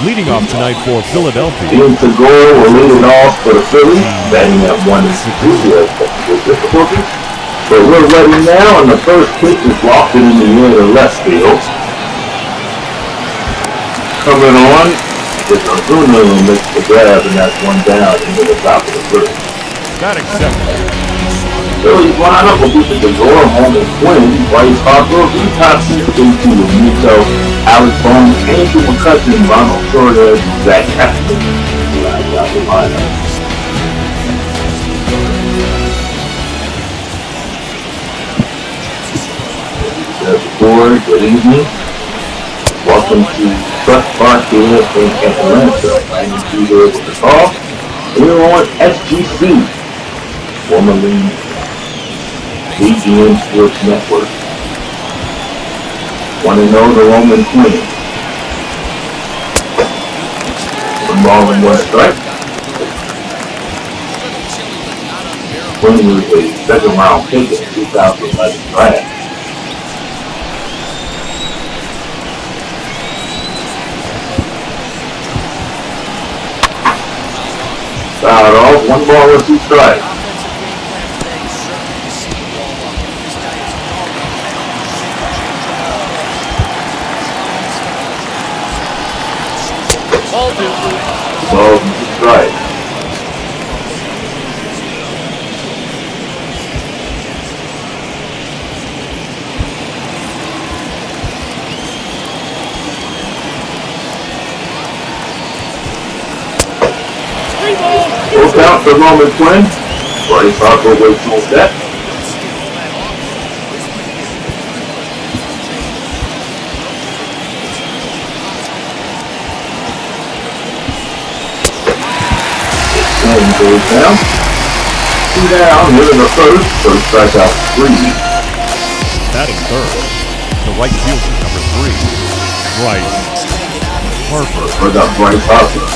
Leading off tonight for Philadelphia. Ian Segura will lead it off for the Phillies, batting at 1-2. He has technical difficulties. But we're ready now, and the first pitch is lofted in the air to left field. Coming on is Acuna who makes the grab, and that's one down into the top of the first. Batting second. Phillies lineup will be the Segura home and twins, Bryce Harper, Rhys Hoskins, JT Realmuto, Alex Bones, Andrew Mccutchen, Ronald Acuna, Zach Eflin. Round out the lineup. Good evening. Welcome to Trust Park here in Atlanta. I'm here with the call. We're on SGC, formerly BGN Sports Network. Want to know the Roman Queen? One ball and one strike. Queen was a second round pick in the 2011 draft. Fouled off, one ball and two strikes. Balls and two strikes. Full count for Roman Quinn. Bryce Harper waits on deck. And goes down. Two down, here in the first. First strike out 3. Batting third. The right fielder, number 3. Bryce Harper. Bring up Bryce Harper.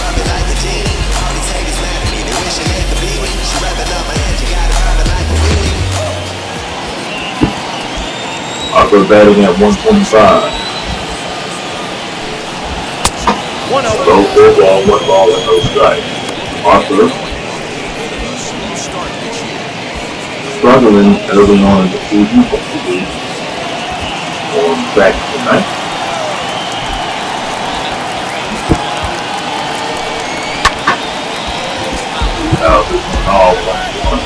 Harper batting at 125. 1-0. So 4 ball, 1 ball, and no strike. Harper struggling early on in the season, hopefully on track tonight. This is all 1-1.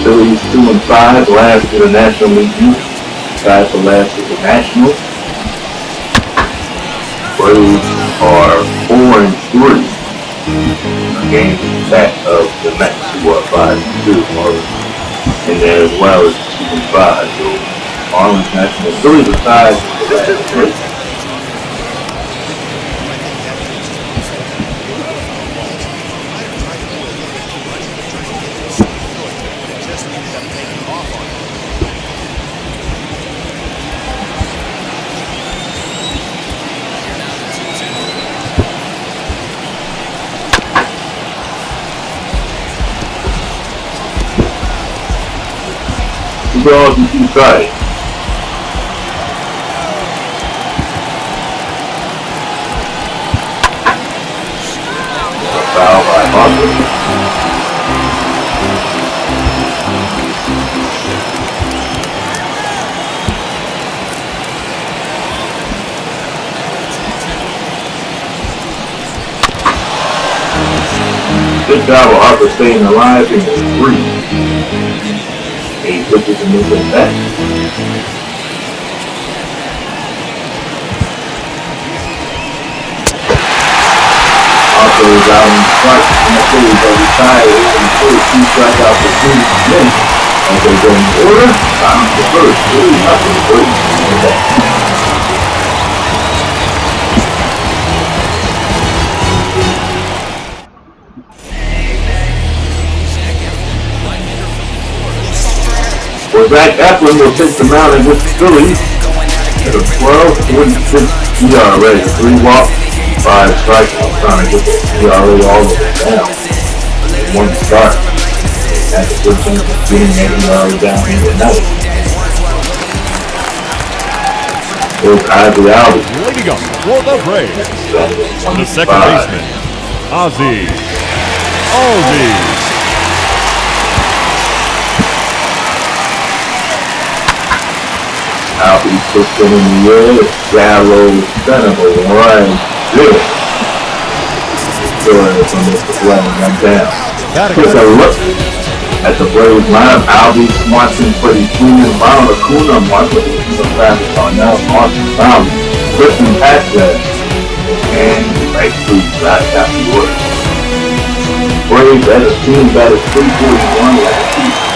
Phillies 2-5, last in the National League East, tied for last in the Nationals. Braves are 4-3. A game back of the Mets, who are 5-2. In there as well as 2-5. So Marlins National Phillies are tied for the last 3. Balls and two strikes. Foul by Harper. Good job of Harper staying alive in 3. He pitches and moves it back. goes out and strikes, and the Phillies are retired in the first. 2 strikeouts for 2 minutes. As they go in order, time the first. Phillies up in the first. Well, Zach Eflin will take the mound against the Phillies at a 12.46 ERA. 3 walks, 5 strikeouts, trying to get the ERA all the way down. In 1 start. That's a good chance of getting that ERA down in the night. Here's Ozzy Albies. Leading up for the Braves. On the second baseman, Ozzy. Albies puts it in the air. Shallow center for 1 good. Good from Mr. Glenn went down. Take a look at the Braves lineup. Albies, Swanson, Freddy Freeman, Ronald Acuna, Marcus, Travis Darnell, Austin Brown, Christian Paxton, and Bryce Harper right after the order. Braves as a team that is 341 last season.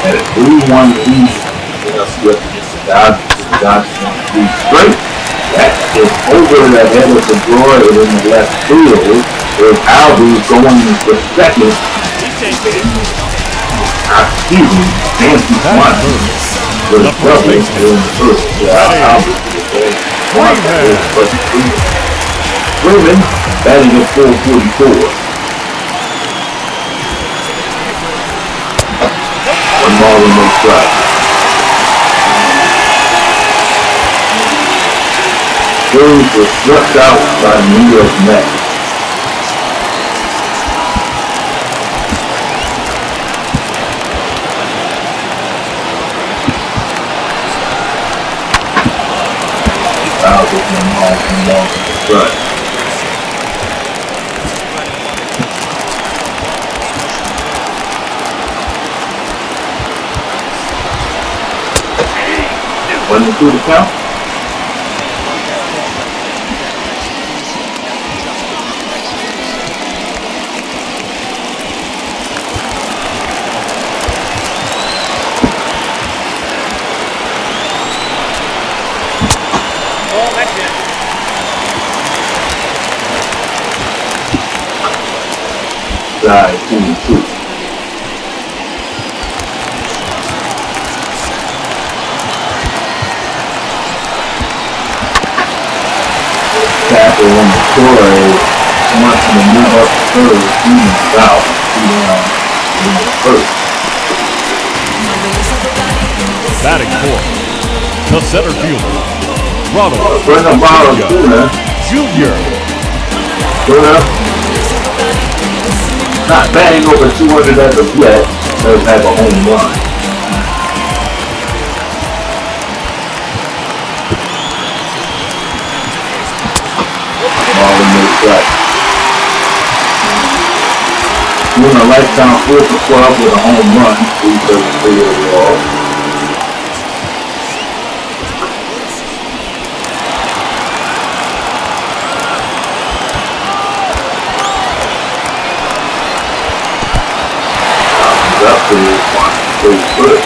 At a 3-1 lead, with the Dodgers 3 straight. That is over the head of the drawer in the left field. With Albies going for second. Nancy Swanson with a double in the first. Albies Freeman batting at 444. 1 ball and no strike. Phillies were swept out by New York Mets. Fouls with one ball and strike. One and 2 to count. Side 2 and 2. Tackle on the score is Swanson to move up the third, Freeman south, in the first. Batting 4th, the center fielder, Ronald Acuna Jr. Not batting over 200 as of yet, does have a home run. Ball and no strike. Doing a lifetime 4 for 12 with a home run, 333 overall. Up to 1 foot.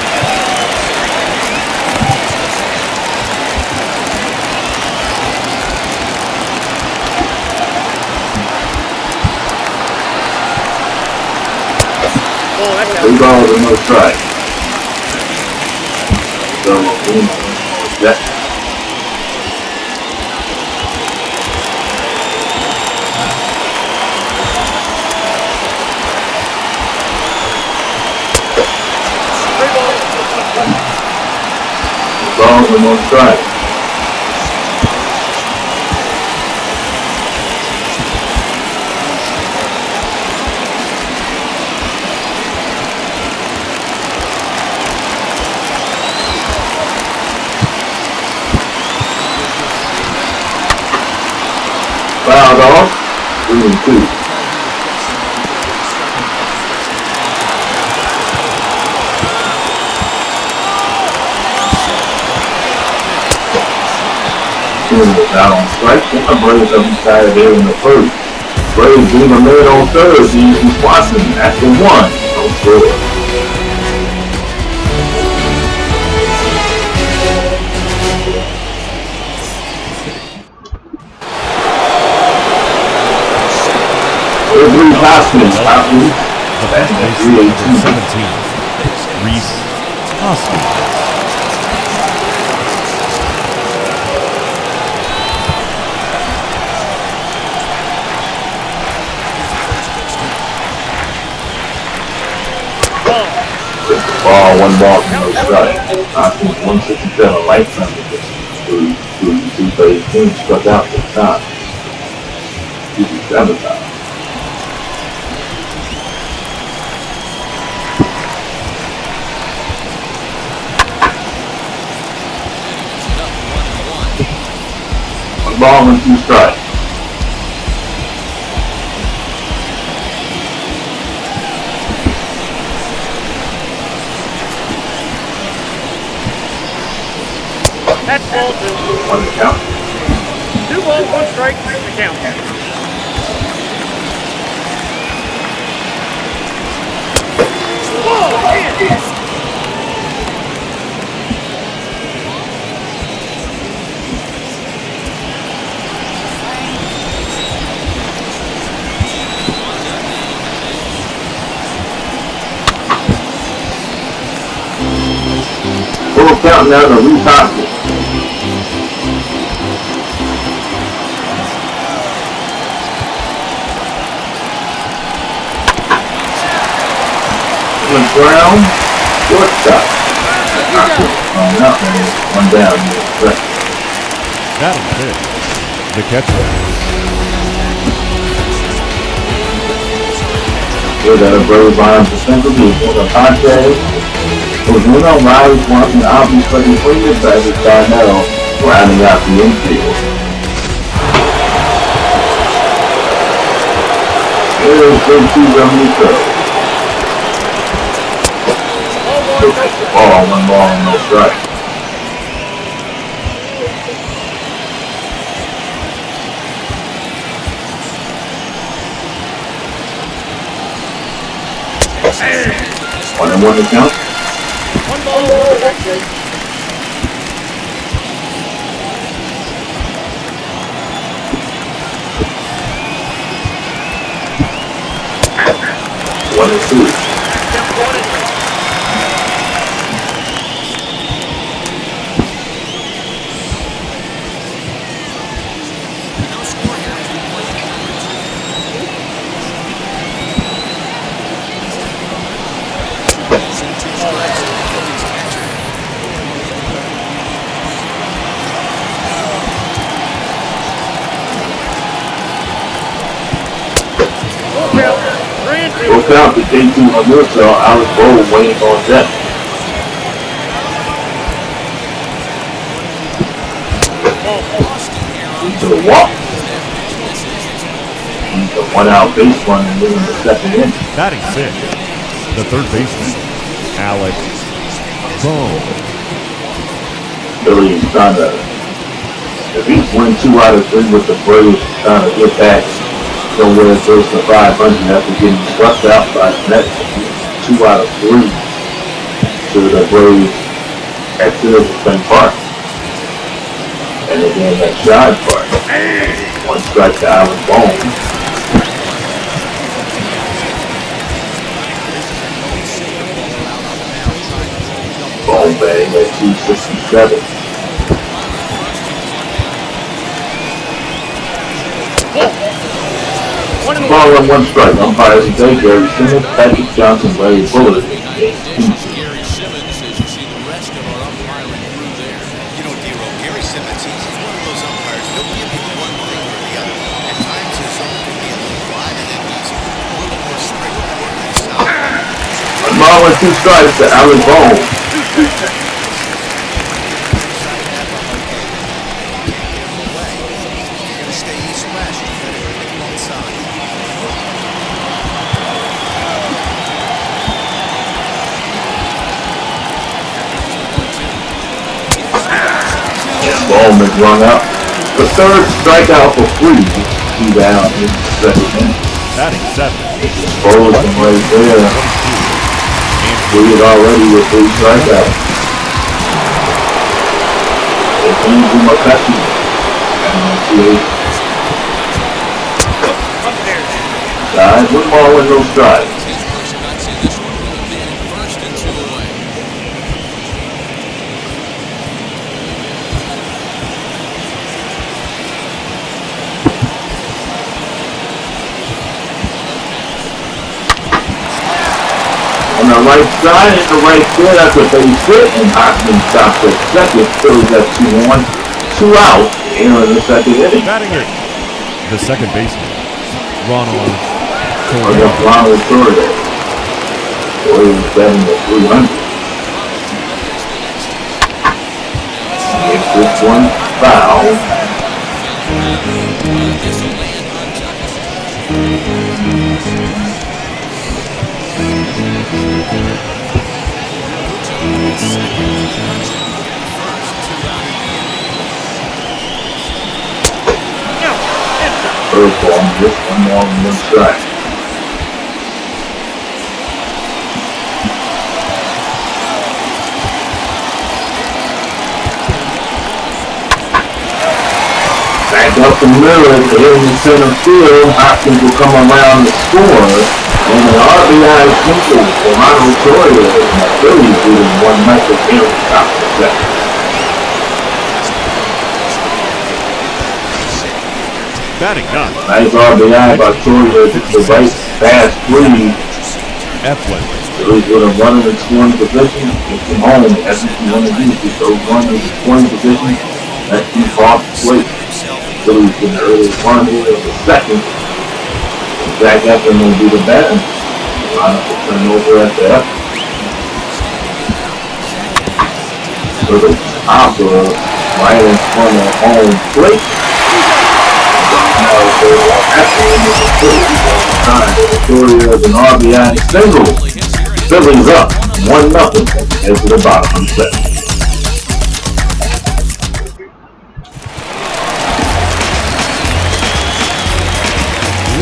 Three balls and no strike. So, that. Balls and no strike. Fouled off, 3 and 2. Out on strike, and the Braves up inside there in the first. Braves leave a man on third. He's Watson after one. No score. Rhys Hoskins. The first baseman, number 17, Rhys Hoskins. Ball, one ball, no strike. Hoskins 167 lifetime through base. Team struck out this time. 57 times. One ball and 2 strikes. That's ball 2. One to count. 2 balls, 1 strike, 3 to count. Ball, in. Full count now to Rhys Hoskins. Brown, shortstop. Out there, one down. That'll fit. Mccutchen. Here that a Braves line for Central Division of Conte. Ozuna, Rhys Hoskins, obvious Freddy Freeman, Travis Darnell, rounding out the infield. Here's Big 2 Dominico. Ball, 1 ball, and no strike. One and 1 to count. 1 ball, 1 strike. One and 2. Full count to J2 Amusa, Alex Bowl waiting on deck. To the walk. He's a 1-out base run and moving the second inning. Batting 6, the third baseman, Alex Bohm. Phillies trying to, if he's win 2 out of 3 with the Braves, trying to get back somewhere close to 500 after getting struck out by the Mets. 2 out of 3 to the Braves at Citizen Park. And again at Shad Park. 1 strike to Alex Bohm. Bohm batting at 267. Ball and 1 strike. Umpires today, Gary Simmons, Patrick Johnson, Larry Bullard. Gary Simmons, as you see the rest of our umpiring crew there. You know, Dero, Gary Simmons, he's one of those umpires. He'll give you one thing or the other. At times, his zone can be a little wide, and then he's a little more straightforward than south. 1 ball and 2 strikes to Alex Bohm. Bohm is run out. The third strikeout for Freeman. 2 down in the second inning. Batting seventh. Bowling right there. Lead already with 3 strikeouts. It comes to Mccutchen. Guys, 1 ball and no strikes. His first cuts in this one would have been first and 2 away. On the right side, and the right field, that's a base hit, and Hoskins stops at second. Phillies got 2-1, 2 out here in the second inning. Batting it. The second baseman, Ronald Acuna. Ronald Acuna. 47 to 300. Makes this one foul. This will land untouched. First ball, just 1 ball and 1 strike. Back up the middle, in the center field, Hoskins will come around the score, and an RBI single for Ronald Acuna, and the Phillies leading 1-0 here at the top of the second. Batting ninth. Nice RBI by Acuna, the right fast lead. Eflin. Phillies with a runner in scoring position, gets him home, as you want to do, get those runners in scoring position, that keeps off the plate. Phillies in the early run here in the second. Jack Eflin will do the batting. Ronald will turn over at the F. So the Hopper right in front of home plate. Now Victoria is an RBI single. Phillies up 1-0 head to the bottom of the set.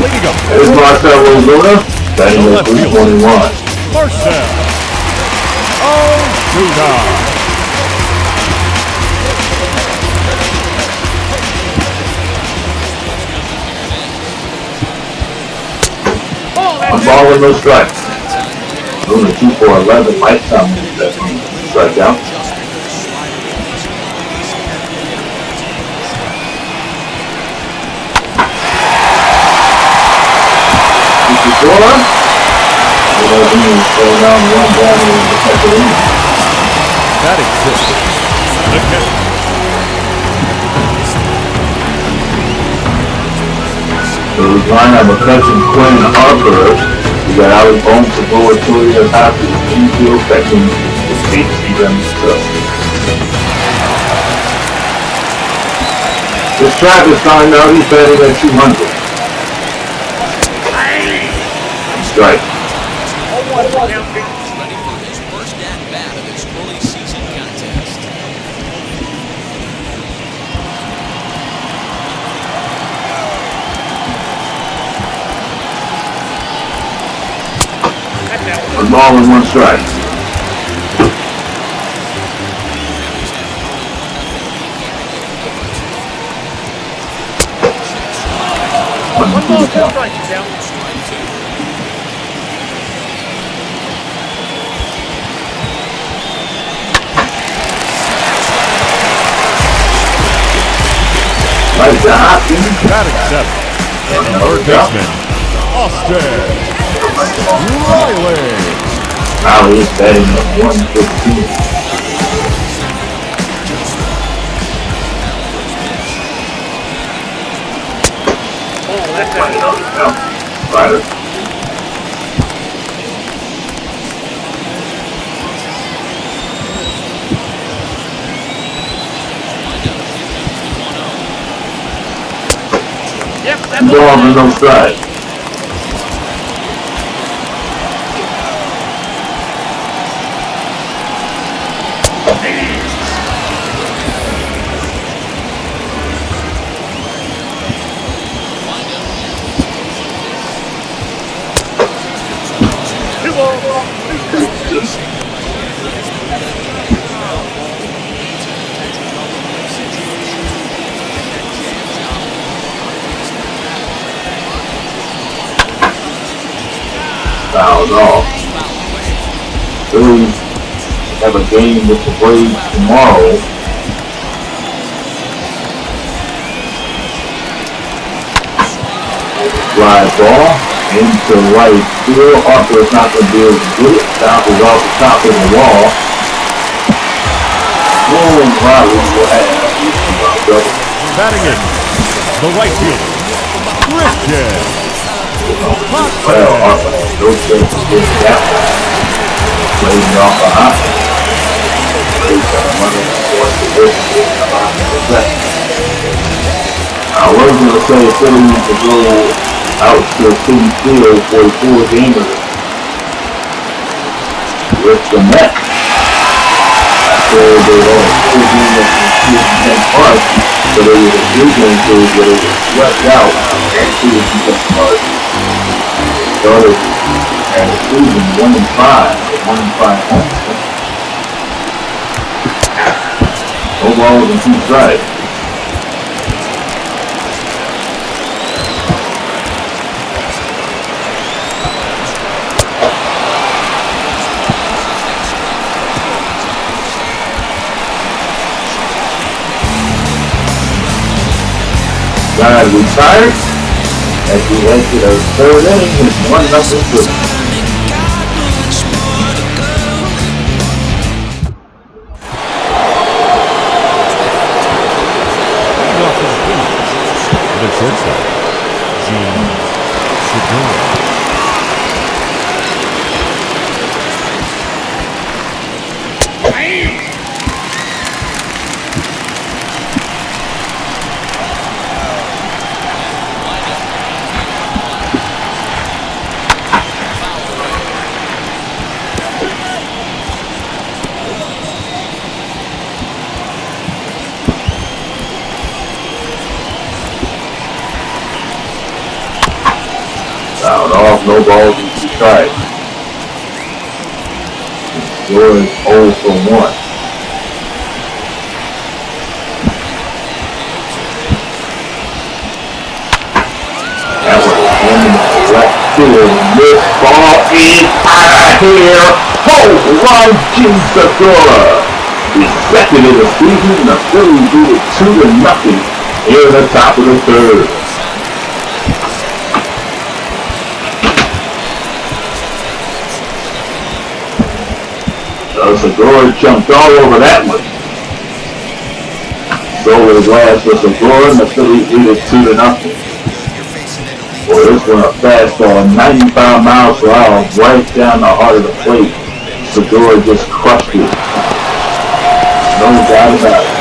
Leading up. There's Marcel Ozuna, batting at 321. Marcel Ozuna. One ball and no strikes. Ozuna 2 for 11 lifetime strikeout. Score. Down 1 down in the second inning. Batting sixth. Mccutchen. So we line up Mccutchen, Quinn, Harper. We got Alex Bones to go with Toya Happy, infield, second, HC them stuff. This Travis signed out, he's batting at 200. Strike. Ready for his first at-bat of his early season contest. One ball and 1 strike. One ball, 2 strikes, down. Right to Hoskins. Batting seventh. Third baseman, Austin Riley. Riley is batting at 115. Oh, that's Yeah. Rider. Yep, that's Ball and no strike. Find out fouls off. Phillies have a game with the Braves tomorrow. Fly ball into right field. Harper is not going to be able to do it. Bounces off the top of the wall. And Riley will have double. Batting in, the right fielder, Christian. Well, Harper has no chance to get that one. Blazing off a hop. Braves got a runner towards the position. I was going to say Phillies to go out to City Field for a 4-gamer with the Mets. So they had a 4-gamer in Kent Park, but it was a 3-game series where they were swept out at Kent Park. Started at the season 1-5, 1-5 home. No balls and 2 strikes. Guy retired as we head to the 3rd inning. It's 1-0 Phillies. The shortstop, Segura. Fouled off, no balls and 2 strikes. The score is 0 for 1. That was in the left field. This ball is out of here. Home run, King Segura. His second in the season, the Phillies do it 2-0 in the top of the 3rd. Segura jumped all over that one. Stole the glass for Segura, and the Phillies lead it 2-0. Boy, this one a fastball, 95 miles per hour, right down the heart of the plate. Segura just crushed it. No doubt about it.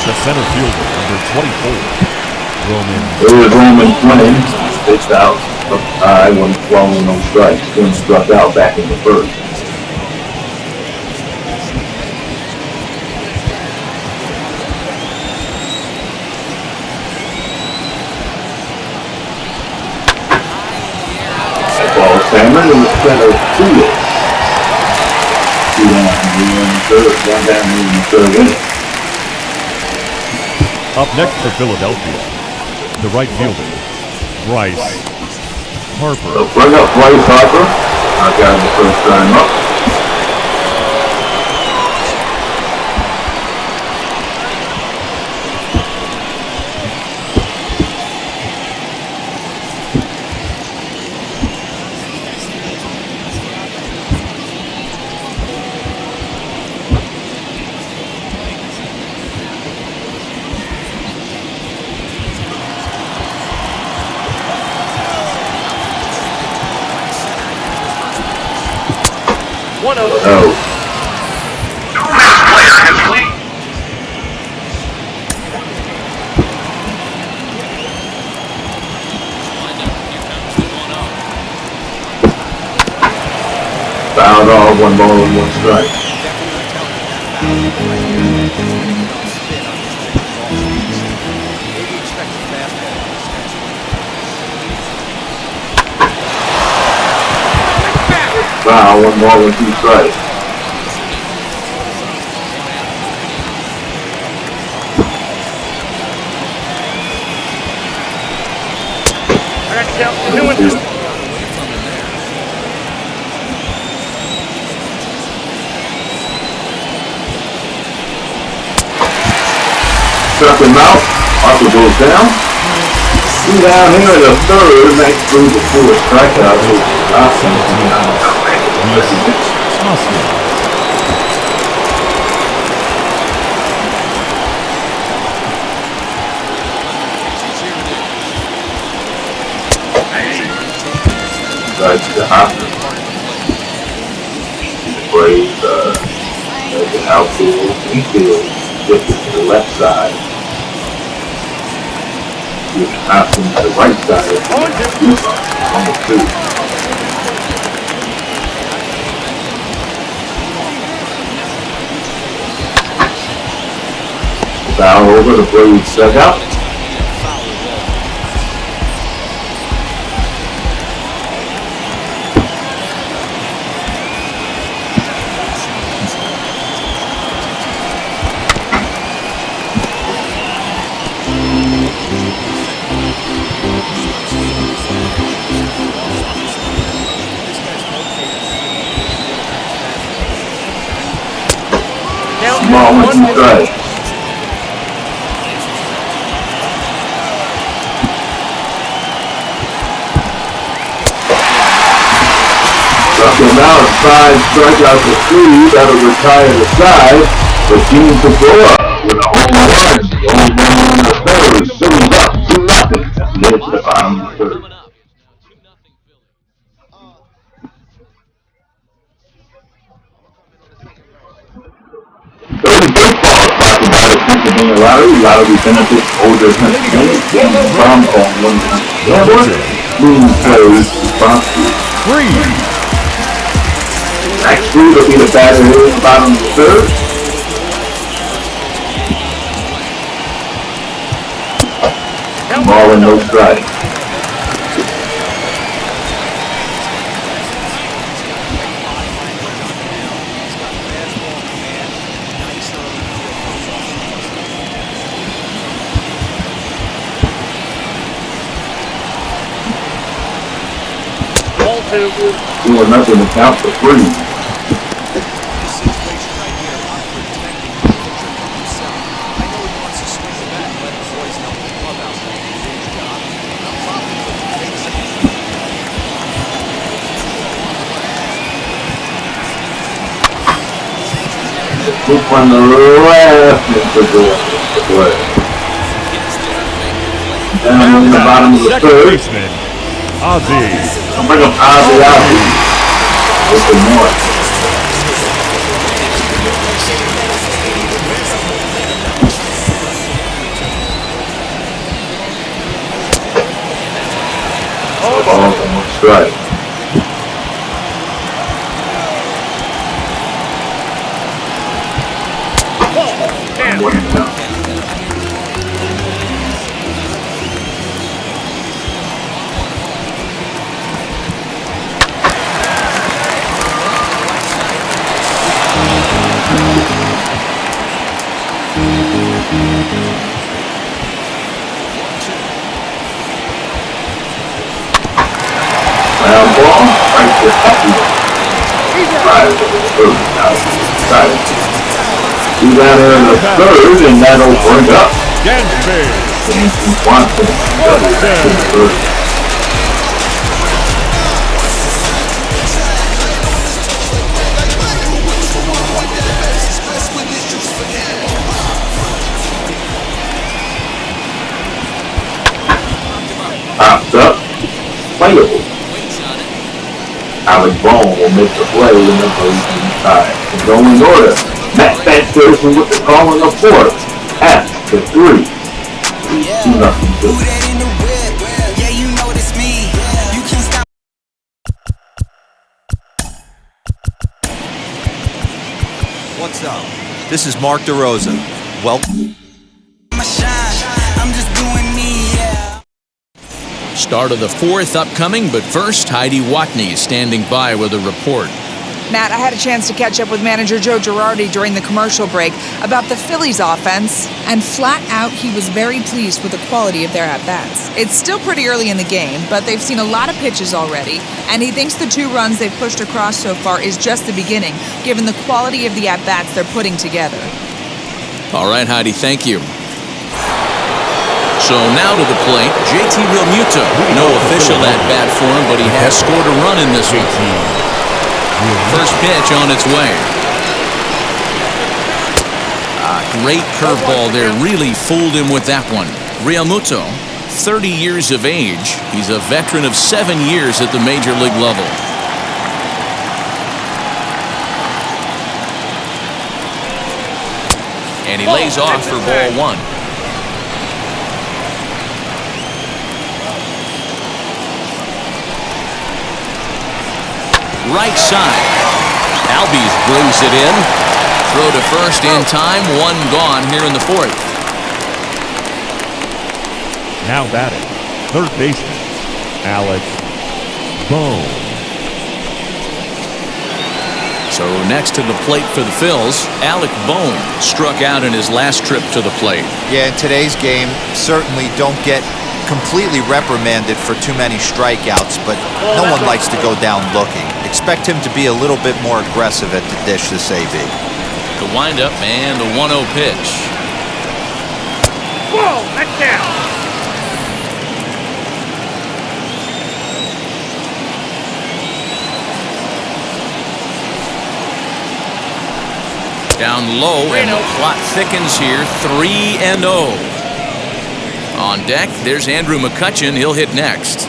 The center fielder, number 24, Roman. It was Roman winning. Pitched out. I wasn't swallowing no strikes. Then struck out back in the 1st. Ball Salmon in the center field. 2 down, 3 in the 3rd. 1 down, 3 in the 3rd inning. Up next for Philadelphia, the right fielder, Bryce Harper. So bring up Bryce Harper. I got him the first time up. Fouled off, 1 ball and 1 strike. Foul, 1 ball and 2 strikes. I got to count 2-2. Struck him out. Harper goes down. He's down here in the third. Makes through before a strikeout. Rhys Hoskins. Right to the Hopper. The Braves, the outfield, infield, shifted to the left side. With Hopkins to the right side. Almost two. Foul over, the Braves struck out. Ball with some strike. Struck him out, 5 strikeouts to 3. That'll retire the side. But Gene Segura with a home run. The only one in the third. Phillies up 2-0. Headed to the bottom of the third. Pennsylvania lottery benefits older Pennsylvania from on one moving plays responsibly. Max Fried will be the batter here in the bottom of the third. Ball and no strike. Doing nothing to count for Freeman. Look on the left, Mr. Boy. Down in the bottom of the third. Ozzy. I'm bringing Ozzy out here. With the north. Ball on one strike. One and down. Ground ball, right to Happy. Right to the third. Now, excited. He's down there in the third, and that'll bring up James Watson. Pops up, playable. Alex Bone will make the play in the first inside. The going order. Matt Peterson with the call in the fourth. At the 3. 2-0. What's up? This is Mark DeRosa. Welcome. Start of the 4th upcoming, but first, Heidi Watney is standing by with a report. Matt, I had a chance to catch up with manager Joe Girardi during the commercial break about the Phillies offense, and flat out he was very pleased with the quality of their at-bats. It's still pretty early in the game, but they've seen a lot of pitches already, and he thinks the 2 runs they've pushed across so far is just the beginning, given the quality of the at-bats they're putting together. All right, Heidi, thank you. So now to the plate, JT Realmuto. No official at-bat for him, but he has scored a run in this one. First pitch on its way. Great curveball there. Really fooled him with that one. Realmuto, 30 years of age. He's a veteran of 7 years at the major league level. And he lays off for ball 1. Right side. Albies brings it in. Throw to first in time. 1 gone here in the 4th. Now batting, third baseman, Alec Bohm. So next to the plate for the Phils, Alec Bohm struck out in his last trip to the plate. Yeah, in today's game, certainly don't get completely reprimanded for too many strikeouts, but no one likes to go down looking. Expect him to be a little bit more aggressive at the dish this AB. The windup and the 1-0 pitch. Whoa, that's down. Down low, and the plot thickens here. 3-0. On deck, there's Andrew McCutchen. He'll hit next.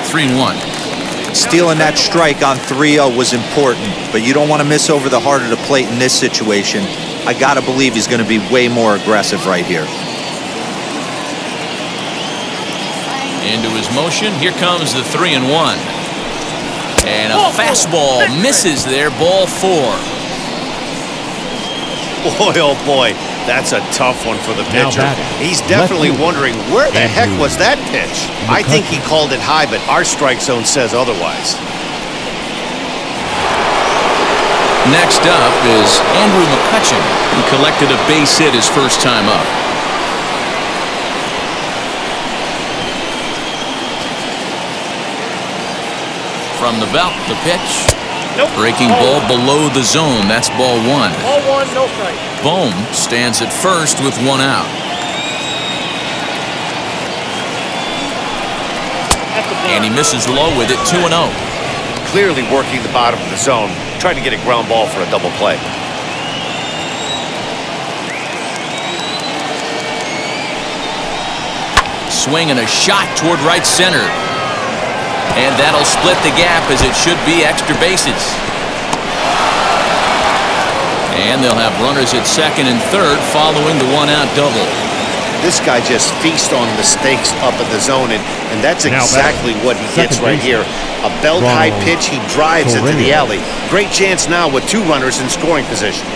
(3-1). Stealing that strike on 3-0 was important, but you don't want to miss over the heart of the plate in this situation. I got to believe he's going to be way more aggressive right here. Into his motion. Here comes the 3-1. And a fastball misses there. Ball 4. Boy, oh boy, that's a tough one for the pitcher. He's definitely wondering, where the heck was that pitch? I think he called it high, but our strike zone says otherwise. Next up is Andrew McCutchen, who collected a base hit his first time up. From the belt, the pitch. Nope. Breaking ball below the zone. That's ball 1. Ball 1, no strike. Bohm stands at first with 1 out. And he misses low with it. 2-0. Clearly working the bottom of the zone, trying to get a ground ball for a double play. Swing and a shot toward right center. And that'll split the gap, as it should be. Extra bases. And they'll have runners at second and third following the 1-out double. This guy just feasts on mistakes up in the zone, and that's exactly what he gets right here. A belt-high pitch, he drives into the alley. Great chance now with 2 runners in scoring position.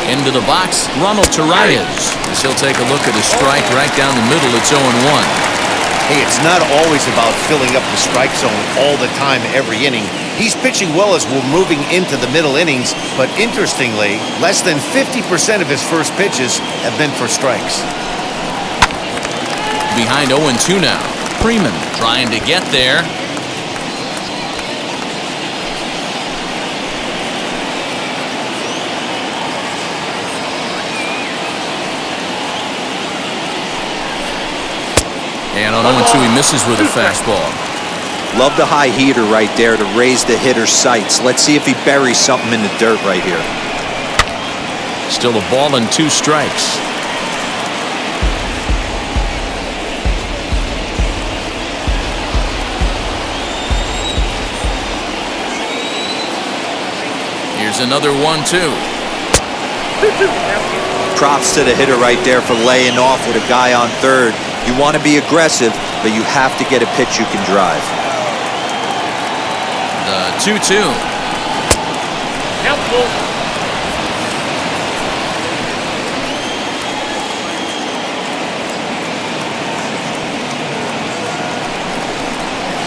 Into the box, Ronald Acuna. As he'll take a look at a strike right down the middle. It's 0-1. Hey, it's not always about filling up the strike zone all the time, every inning. He's pitching well as we're moving into the middle innings, but interestingly, less than 50% of his first pitches have been for strikes. Behind 0-2 now. Freeman trying to get there. And on 0-2, he misses with a fastball. Love the high heater right there to raise the hitter's sights. Let's see if he buries something in the dirt right here. Still a ball and 2 strikes. Here's another 1-2. Props to the hitter right there for laying off with a guy on third. You want to be aggressive, but you have to get a pitch you can drive. The 2-2. Helpful.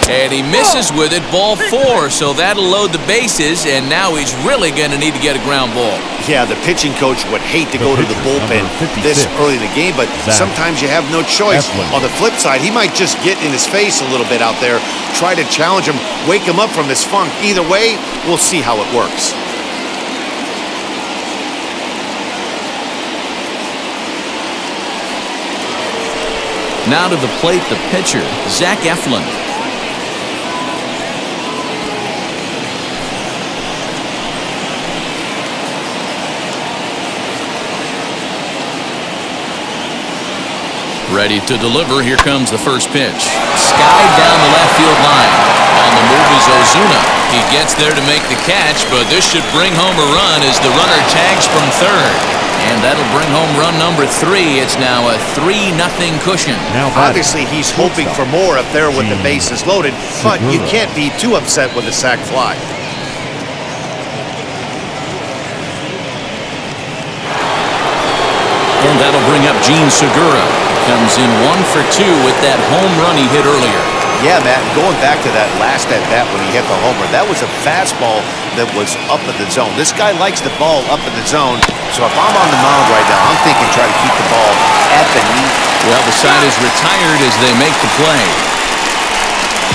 And he misses with it, ball 4, so that'll load the bases, and now he's really going to need to get a ground ball. Yeah, the pitching coach would hate to go to the bullpen this early in the game, but sometimes you have no choice. On the flip side, he might just get in his face a little bit out there, try to challenge him, wake him up from his funk. Either way, we'll see how it works. Now to the plate, the pitcher, Zach Eflin. Ready to deliver. Here comes the first pitch. Skied down the left field line. On the move is Ozuna. He gets there to make the catch, but this should bring home a run as the runner tags from third. And that'll bring home run number 3. It's now a 3-0 cushion. Now obviously he's hoping for more up there with the bases loaded, but you can't be too upset with a sac fly. And that'll bring up Gene Segura. Comes in 1 for 2 with that home run he hit earlier. Yeah, Matt, going back to that last at-bat when he hit the homer, that was a fastball that was up in the zone. This guy likes the ball up in the zone, so if I'm on the mound right now, I'm thinking try to keep the ball at the knee. Well, the side is retired as they make the play.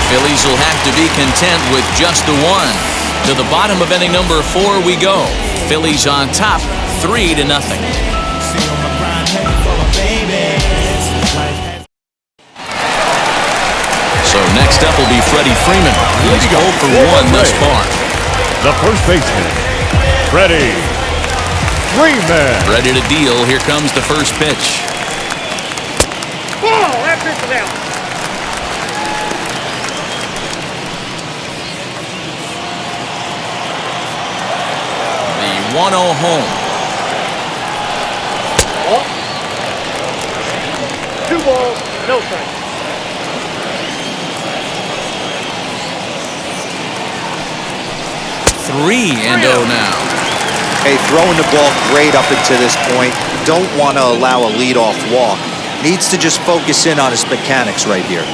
Phillies will have to be content with just the 1. To the bottom of inning number 4 we go. Phillies on top, 3-0. So next up will be Freddy Freeman. He's 0 for 1 thus far. The first baseman, Freddy Freeman. Ready to deal. Here comes the first pitch. Ball. That pitch is out. The 1-0 home. 2 balls, no strikes. 3-0 now. Hey, throwing the ball great up until this point. Don't want to allow a leadoff walk. Needs to just focus in on his mechanics right here.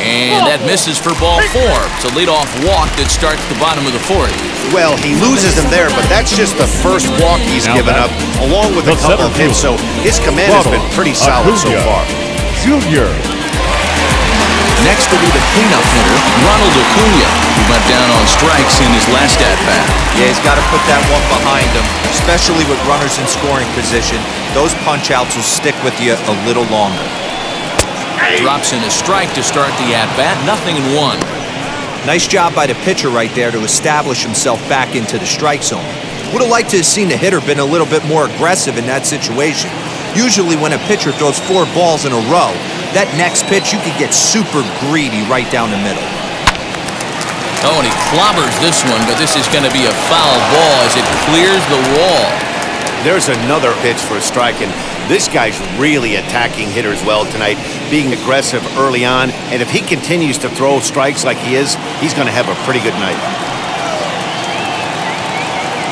And that misses for ball 4. It's a leadoff walk that starts the bottom of the 4th. Well, he loses him there, but that's just the first walk he's given up, along with a couple of hits, so his command has been pretty solid so far. Junior. Next will be the cleanup hitter, Ronald Acuna, who went down on strikes in his last at-bat. Yeah, he's got to put that one behind him, especially with runners in scoring position. Those punch-outs will stick with you a little longer. Drops in a strike to start the at-bat, 0-1. Nice job by the pitcher right there to establish himself back into the strike zone. Would have liked to have seen the hitter been a little bit more aggressive in that situation. Usually when a pitcher throws 4 balls in a row, that next pitch you could get super greedy right down the middle. Oh, and he clobbers this one, but this is going to be a foul ball as it clears the wall. There's another pitch for a strike, and this guy's really attacking hitters well tonight, being aggressive early on, and if he continues to throw strikes like he is, he's going to have a pretty good night.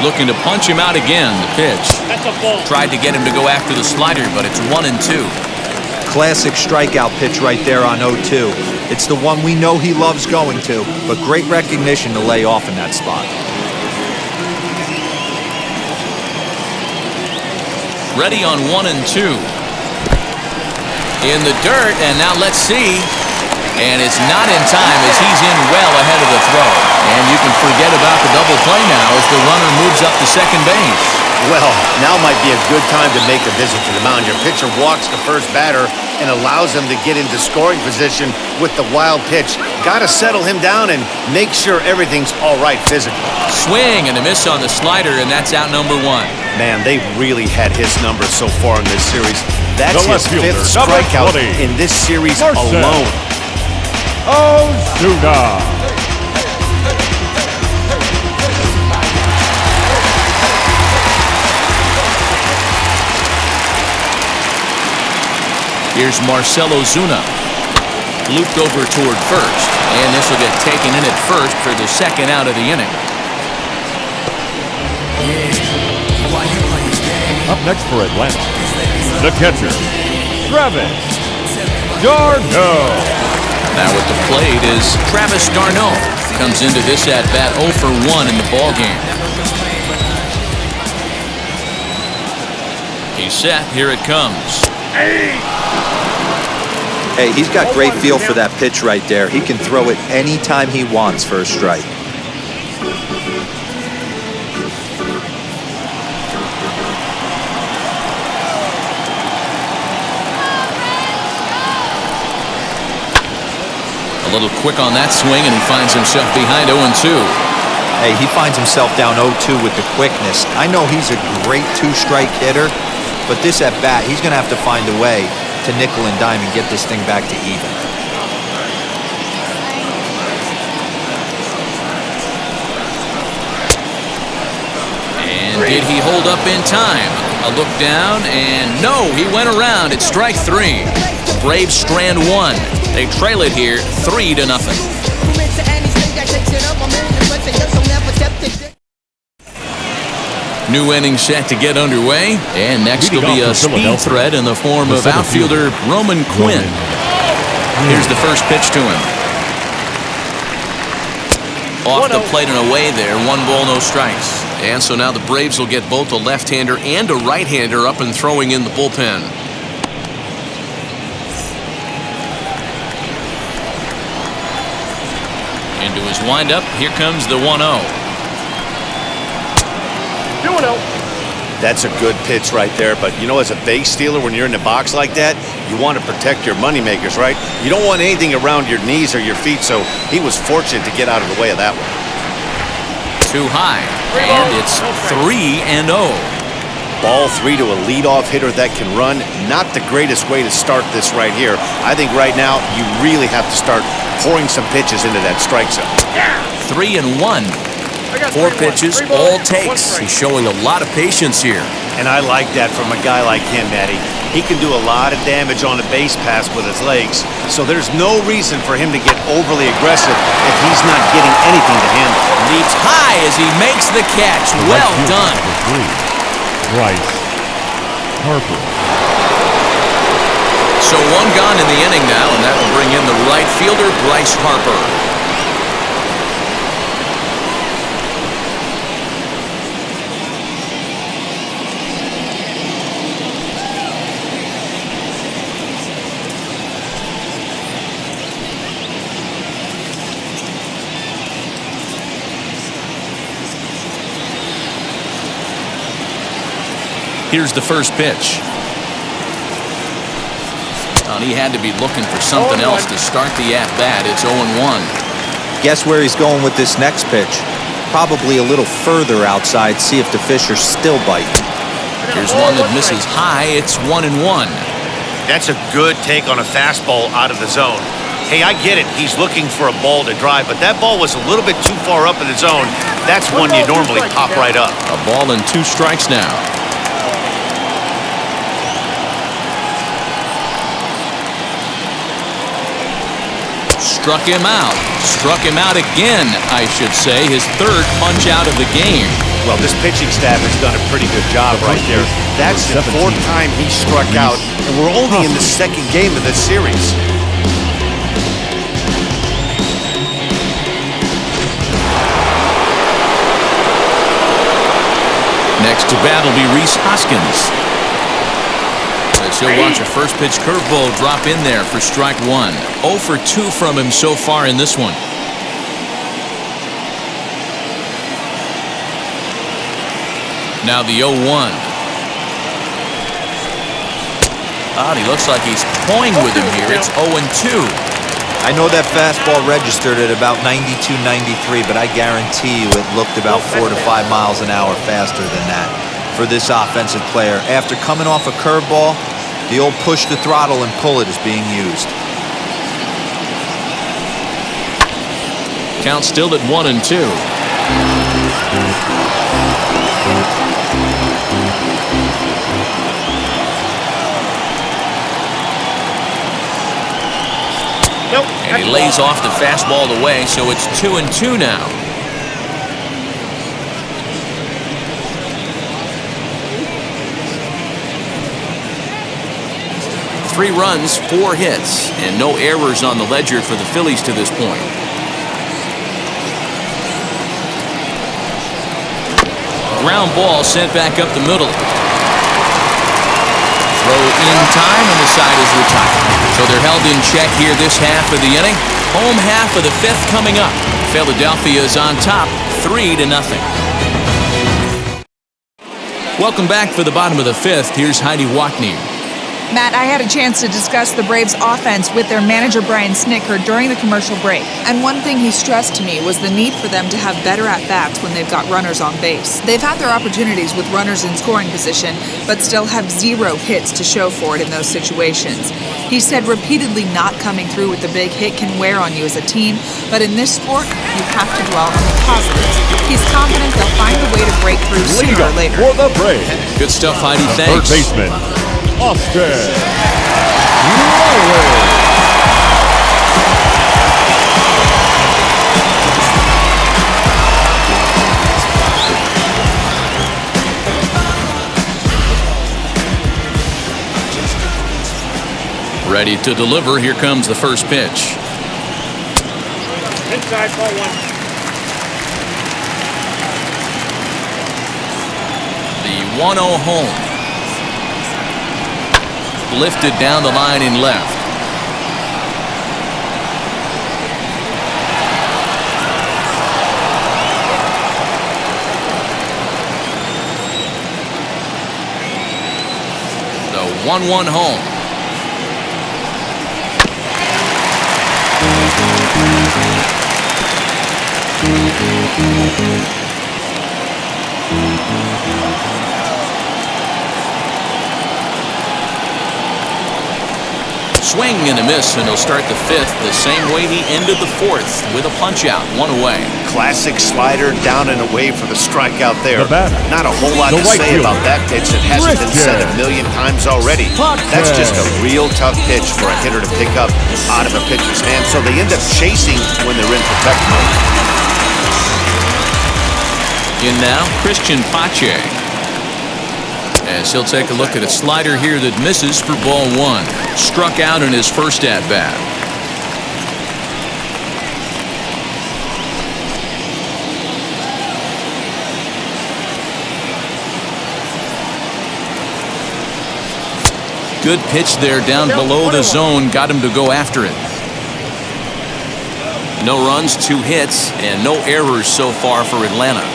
Looking to punch him out again, the pitch. That's a ball. Tried to get him to go after the slider, but it's 1-2. Classic strikeout pitch right there on 0-2. It's the one we know he loves going to, but great recognition to lay off in that spot. Ready on 1-2. In the dirt, and now let's see. And it's not in time as he's in well ahead of the throw. And you can forget about the double play now as the runner moves up to second base. Well, now might be a good time to make a visit to the mound. Your pitcher walks the first batter and allows him to get into scoring position with the wild pitch. Got to settle him down and make sure everything's all right physically. Swing and a miss on the slider, and that's out number 1. Man, they really had his number so far in this series. That's his 5th strikeout in this series alone. Ozuna. Here's Marcell Ozuna. Looped over toward first. And this will get taken in at first for the second out of the inning. Up next for Atlanta, the catcher, Travis d'Arnaud. Now at the plate is Travis d'Arnaud. Comes into this at-bat 0 for 1 in the ballgame. He's set. Here it comes. Hey, he's got great feel for that pitch right there. He can throw it anytime he wants for a strike. A little quick on that swing, and he finds himself behind 0-2. Hey, he finds himself down 0-2 with the quickness. I know he's a great two-strike hitter, but this at-bat, he's going to have to find a way to nickel and dime and get this thing back to even. And did he hold up in time? A look down, and no, he went around. It's strike 3. The Braves strand 1. They trail it here 3-0. New inning set to get underway, and next will be a speed threat in the form of outfielder Roman Quinn. Here's the first pitch to him. Off the plate and away there, 1 ball, no strikes. And so now the Braves will get both a left-hander and a right-hander up and throwing in the bullpen. Into his windup, here comes the 1-0. 2-0. That's a good pitch right there, but you know, as a base stealer, when you're in the box like that, you want to protect your moneymakers, right? You don't want anything around your knees or your feet, so he was fortunate to get out of the way of that one. Too high, and it's 3-0. Ball 3 to a leadoff hitter that can run. Not the greatest way to start this right here. I think right now you really have to start pouring some pitches into that strike zone. 3-1. 4 pitches, all takes. He's showing a lot of patience here. And I like that from a guy like him, Matty. He can do a lot of damage on a base pass with his legs, so there's no reason for him to get overly aggressive if he's not getting anything to handle. Leaps high as he makes the catch. Well done. Bryce Harper. So 1 gone in the inning now, and that will bring in the right fielder, Bryce Harper. Here's the first pitch. And he had to be looking for something else to start the at-bat. It's 0-1. Guess where he's going with this next pitch? Probably a little further outside, see if the fish are still biting. Here's one that misses high. It's 1-1. That's a good take on a fastball out of the zone. Hey, I get it. He's looking for a ball to drive, but that ball was a little bit too far up in the zone. That's one you normally pop right up. A ball and 2 strikes now. Struck him out. Struck him out again, I should say. His 3rd punch out of the game. Well, this pitching staff has done a pretty good job right there. That's the 4th time he struck out, and we're only in the 2nd game of this series. Next to bat will be Rhys Hoskins. As he'll watch a first pitch curveball drop in there for strike 1. 0 for 2 from him so far in this one. Now the 0-1. He looks like he's toying with him here. It's 0-2. I know that fastball registered at about 92, 93, but I guarantee you it looked about 4 to 5 miles an hour faster than that for this offensive player. After coming off a curveball, the old push the throttle and pull it is being used. Count still at 1-2. Nope. And he lays off the fastball away, so it's 2-2 now. Three runs, 4 hits, and no errors on the ledger for the Phillies to this point. Ground ball sent back up the middle. Throw in time, and the side is retired. So they're held in check here this half of the inning. Home half of the 5th coming up. Philadelphia is on top, 3-0. Welcome back for the bottom of the 5th. Here's Heidi Wackney. Matt, I had a chance to discuss the Braves' offense with their manager Brian Snitker during the commercial break. And one thing he stressed to me was the need for them to have better at-bats when they've got runners on base. They've had their opportunities with runners in scoring position, but still have 0 hits to show for it in those situations. He said repeatedly not coming through with the big hit can wear on you as a team, but in this sport, you have to dwell on the positives. He's confident they'll find a way to break through sooner or later. For the Braves, Good stuff, Heidi. third Thanks. baseman, Austin Ready to deliver. Here comes the first pitch. Inside, ball 1. The 1-0 home. Lifted down the line in left. The 1-1 home. Swing and a miss, and he'll start the 5th the same way he ended the 4th with a punch-out, 1 away. Classic slider down and away for the strikeout there. The batter, Not a whole lot the to right say fielder, about that pitch that hasn't been said a million times already. That's just a real tough pitch for a hitter to pick up out of a pitcher's hand, so they end up chasing when they're in protect mode. In now, Christian Pache. As he'll take a look at a slider here that misses for ball 1. Struck out in his first at-bat. Good pitch there down below the zone. Got him to go after it. No runs, 2 hits, and no errors so far for Atlanta.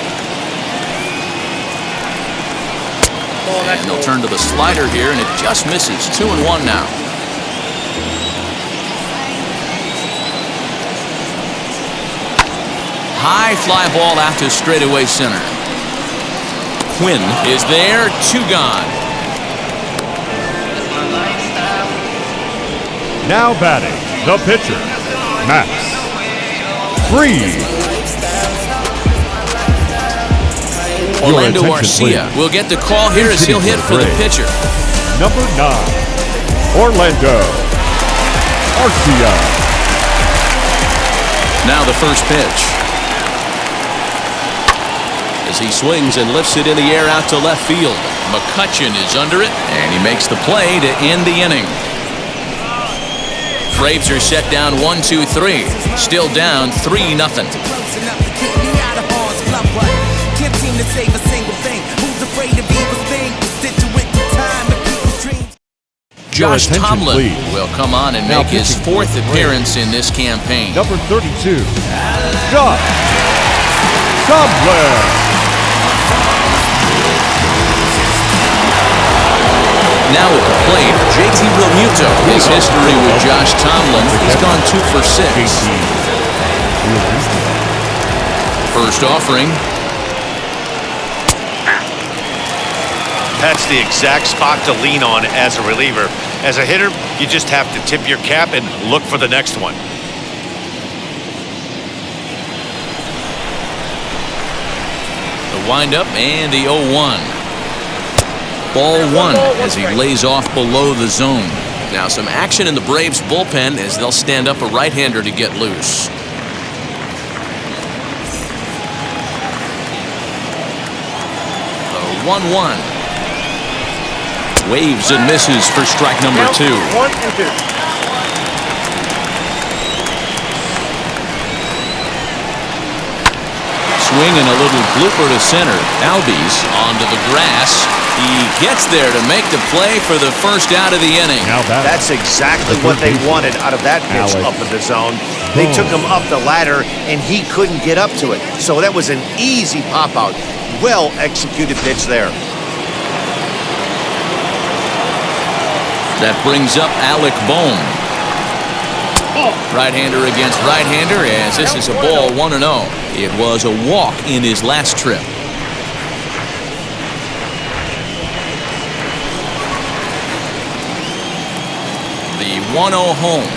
And they'll turn to the slider here, and it just misses. 2-1 now. High fly ball out to straightaway center. Quinn is there, 2 gone. Now batting, the pitcher, Max Fried. Orlando Arcia will get the call here as he'll hit for the pitcher. Number 9, Orlando Arcia. Now the first pitch. As he swings and lifts it in the air out to left field. McCutchen is under it, and he makes the play to end the inning. Braves are set down 1-2-3. Still down 3-0. Josh Tomlin will come on and make his 4th appearance in this campaign. Number 32, Josh Tomlin. Now at the plate, JT Realmuto. His history with Josh Tomlin, he's gone 2 for 6. First offering. That's the exact spot to lean on as a reliever. As a hitter, you just have to tip your cap and look for the next one. The windup and the 0-1. Ball 1 as he lays off below the zone. Now some action in the Braves bullpen as they'll stand up a right-hander to get loose. The 1-1. Waves and misses for strike number 2. 1 and 2. Swing and a little blooper to center. Albies onto the grass. He gets there to make the play for the first out of the inning. That's exactly what they wanted out of that pitch up in the zone. They took him up the ladder, and he couldn't get up to it. So that was an easy pop-out. Well-executed pitch there. That brings up Alec Bohm. Right-hander against right-hander as this is a ball 1-0. It was a walk in his last trip. The 1-0 home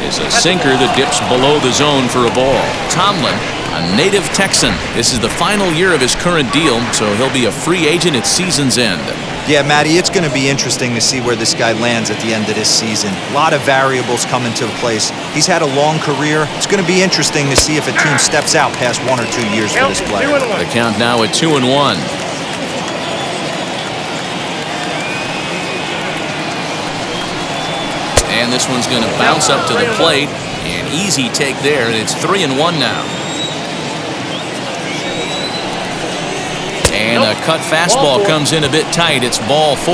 is a sinker that dips below the zone for a ball. Tomlin, a native Texan. This is the final year of his current deal, so he'll be a free agent at season's end. Yeah, Matty, it's going to be interesting to see where this guy lands at the end of this season. A lot of variables come into place. He's had a long career. It's going to be interesting to see if a team steps out past 1 or 2 years for this player. The count now at 2-1. And this one's going to bounce up to the plate. An easy take there, and it's 3-1 now. And a cut fastball comes in a bit tight. It's ball 4.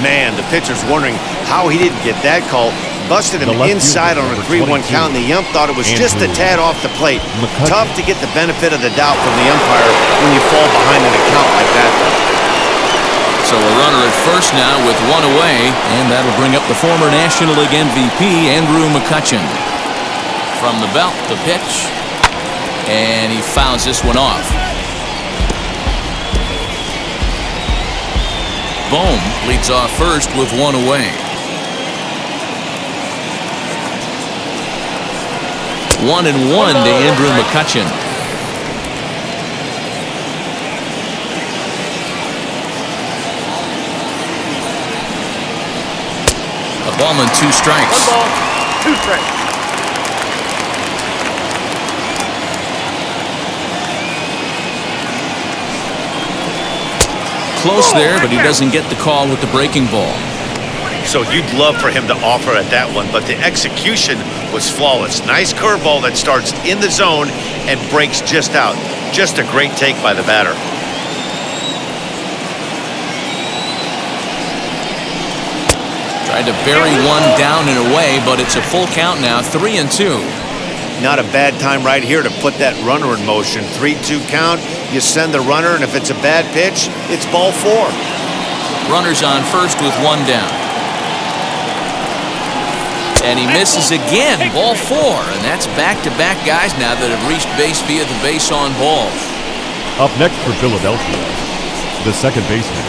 Man, the pitcher's wondering how he didn't get that call. Busted him inside on a 3-1 count, and the ump thought it was just a tad off the plate. Tough to get the benefit of the doubt from the umpire when you fall behind an account like that. So a runner at first now with 1 away, and that'll bring up the former National League MVP, Andrew McCutchen. From the belt, the pitch, and he fouls this one off. Bohm leads off first with 1 away. 1-1 to Andrew McCutchen. A ball and 2 strikes. 1 ball, 2 strikes. Close there, but he doesn't get the call with the breaking ball. So you'd love for him to offer at that one, but the execution was flawless. Nice curveball that starts in the zone and breaks just out. Just a great take by the batter. Tried to bury one down and away, but it's a full count now, 3-2. Not a bad time right here to put that runner in motion. 3-2 count, you send the runner, and if it's a bad pitch, it's ball 4. Runners on first with 1 down. And he misses again, ball 4. And that's back-to-back guys now that have reached base via the base on balls. Up next for Philadelphia, the second baseman,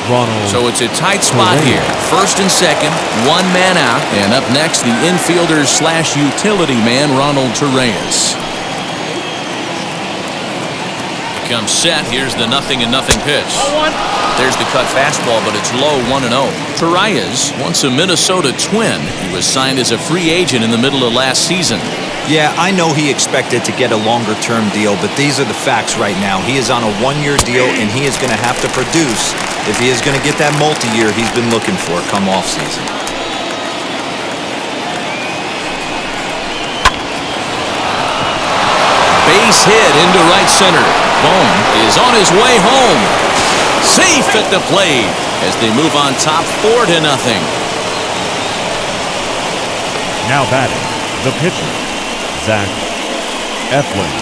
Ronald. So it's a tight spot here. First and second, 1 man out. And up next, the infielder/utility man, Ronald Torreyes. Comes set. Here's the 0-0 pitch. There's the cut fastball, but it's low, 1-0. Torreyes, once a Minnesota Twin. He was signed as a free agent in the middle of last season. Yeah, I know he expected to get a longer-term deal, but these are the facts right now. He is on a 1-year deal, and he is going to have to produce if he is going to get that multi-year he's been looking for come off-season. Base hit into right center. Bohm is on his way home. Safe at the plate as they move on top 4-0. Now batting, the pitcher, Zach Eflin.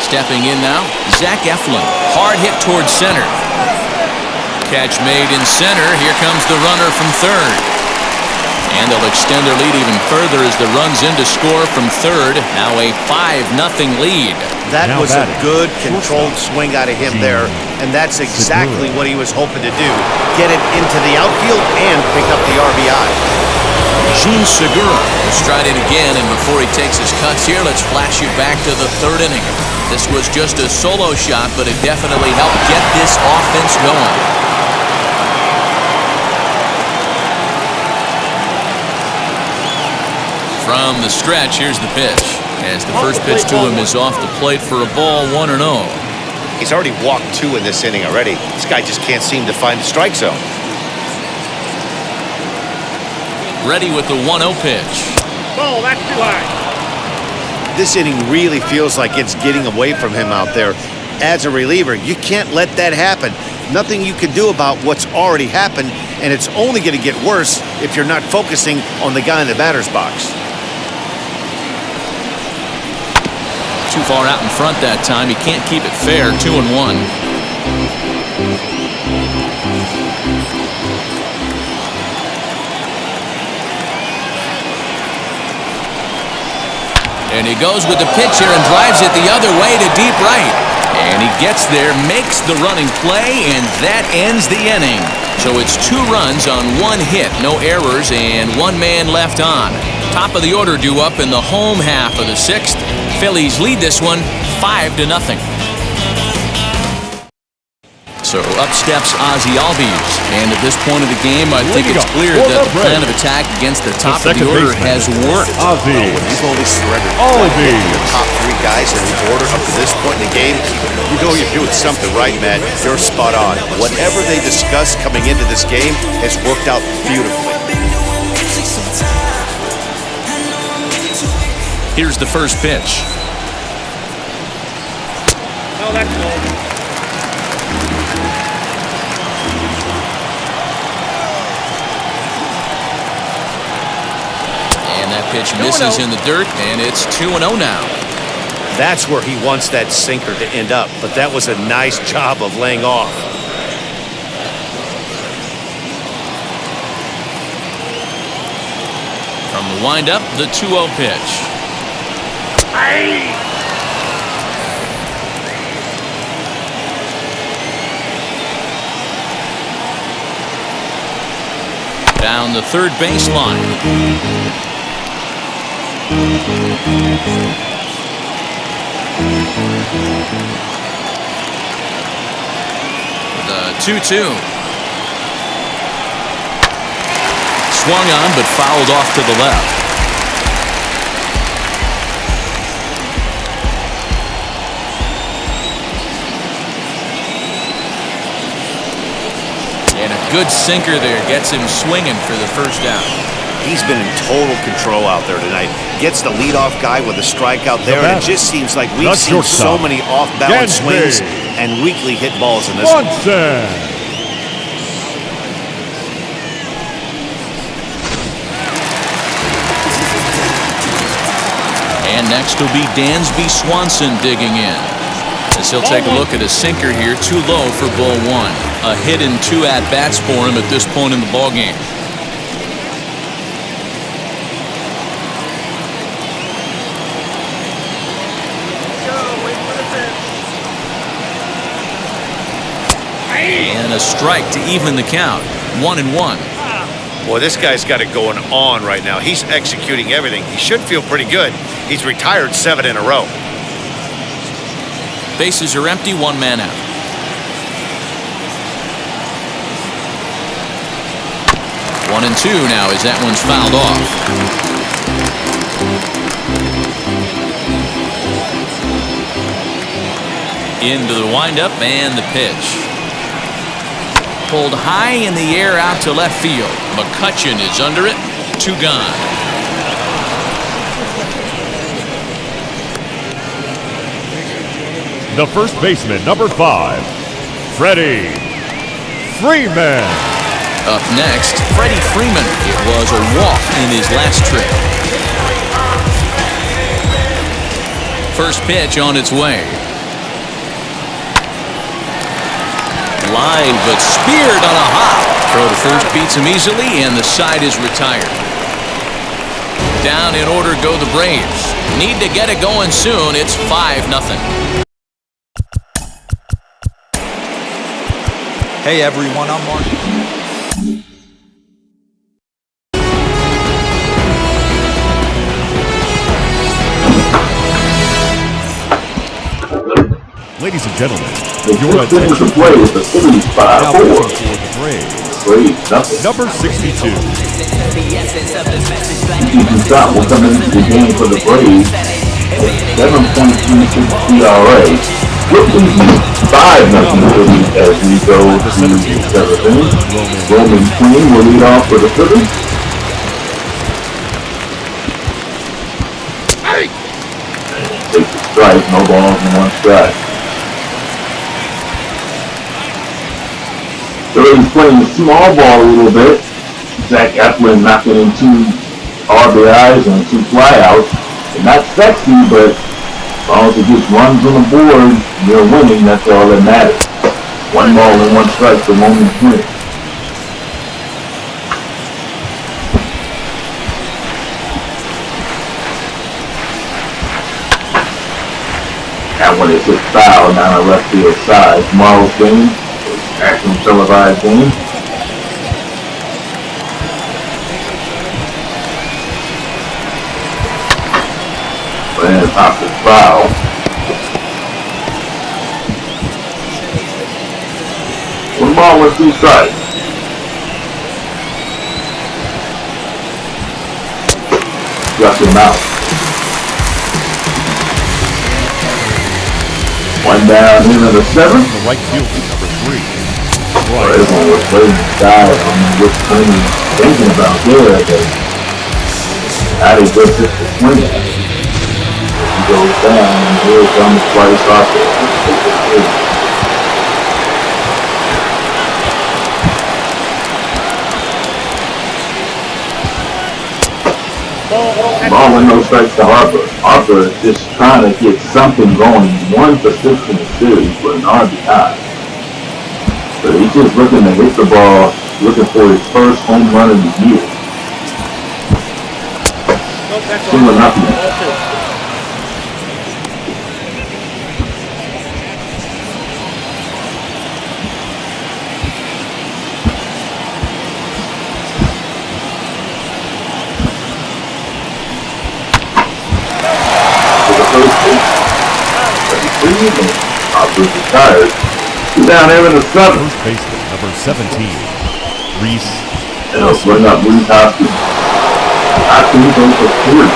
Stepping in now, Zach Eflin. Hard hit towards center. Catch made in center. Here comes the runner from third. And they'll extend their lead even further as the run's in to score from third. Now a 5-0 lead. That was a good controlled swing out of him there, and that's exactly what he was hoping to do. Get it into the outfield and pick up the RBI. Gene Segura will stride in again, and before he takes his cuts here, let's flash you back to the 3rd inning. This was just a solo shot, but it definitely helped get this offense going. From the stretch, here's the pitch. As the first pitch to him is off the plate for a ball, 1-0. He's already walked 2 in this inning already. This guy just can't seem to find the strike zone. Ready with the 1-0 pitch. Ball, that's too high. This inning really feels like it's getting away from him out there. As a reliever, you can't let that happen. Nothing you can do about what's already happened, and it's only going to get worse if you're not focusing on the guy in the batter's box. Too far out in front that time. He can't keep it fair. 2-1. And he goes with the pitch here and drives it the other way to deep right. And he gets there, makes the running play, and that ends the inning. So it's 2 runs on 1 hit, no errors, and 1 man left on. Top of the order due up in the home half of the 6th. Phillies lead this one 5-0. So up steps Ozzie Albies, and at this point of the game, I think it's clear that the plan of attack against the top of the order has worked. Ozzie When you've only surrendered Albies. the top 3 guys in the order up to this point in the game, you know you're doing something right, man. You're spot on. Whatever they discussed coming into this game has worked out beautifully. Here's the first pitch. No, that's low. And that pitch misses in the dirt, and it's 2-0 now. That's where he wants that sinker to end up, but that was a nice job of laying off. From the windup, the 2-0 pitch. Down the third baseline. The 2-2. Swung on, but fouled off to the left. And a good sinker there gets him swinging for the first out. He's been in total control out there tonight. Gets the leadoff guy with a strikeout there, and it just seems like we've seen so many off-balance swings and weakly hit balls in this one. And next will be Dansby Swanson digging in. As he'll take a look at a sinker here, too low for ball 1. A hit and 2 at-bats for him at this point in the ballgame. And a strike to even the count. 1-1. Boy, this guy's got it going on right now. He's executing everything. He should feel pretty good. He's retired 7 in a row. Bases are empty, 1 man out. One and 2 now as that one's fouled off. Into the windup and the pitch. Pulled high in the air out to left field. Mccutchen is under it. 2 gone. The first baseman, number 5, Freddy Freeman. Up next, Freddy Freeman. It was a walk in his last trip. First pitch on its way. Line, but speared on a hop. Throw to first beats him easily, and the side is retired. Down in order go the Braves. Need to get it going soon. It's 5-0. Hey everyone, I'm Mark. Ladies and gentlemen, The your fifth inning attention to play with the Phillies now 5-4. pitching for the Braves. Braves, nothing. Number 62. Keeping shot will come into the game for the Braves. 7.36 ERA. Flipping 5-0 Phillies as we go to the seventh inning. Roman Queen will lead off for the Phillies. And takes a strike, no balls and one strike. Phillies playing the small ball a little bit. Zach Eflin knocking in 2 RBIs and 2 flyouts. And not sexy, but as long as it gets runs on the board, you're winning, that's all that matters. 1 ball and 1 strike for Roman Quinn. That one is hit foul down the left field side. Tomorrow's game, national televised game. And pop the foul. One ball with 2 strikes. Struck him out. 1 down into the 7th. The right fielder, number 3. Everyone was waiting to die on which thing thinking about there, but how they just hit the swing at it. He goes down, and here comes Bryce Harper. Ball with no strikes to Harper. Harper is just trying to get something going. 1 for 6 in the series for an RBI. But he's just looking to hit the ball, looking for his first home run of the year. Nope, that's 2-0. Freddy Freeman, Harper's retired. He's down there in the 7th. First baseman, number 17. Rhys And he'll bring up Rhys Hoskins. Hoskins goes for 3.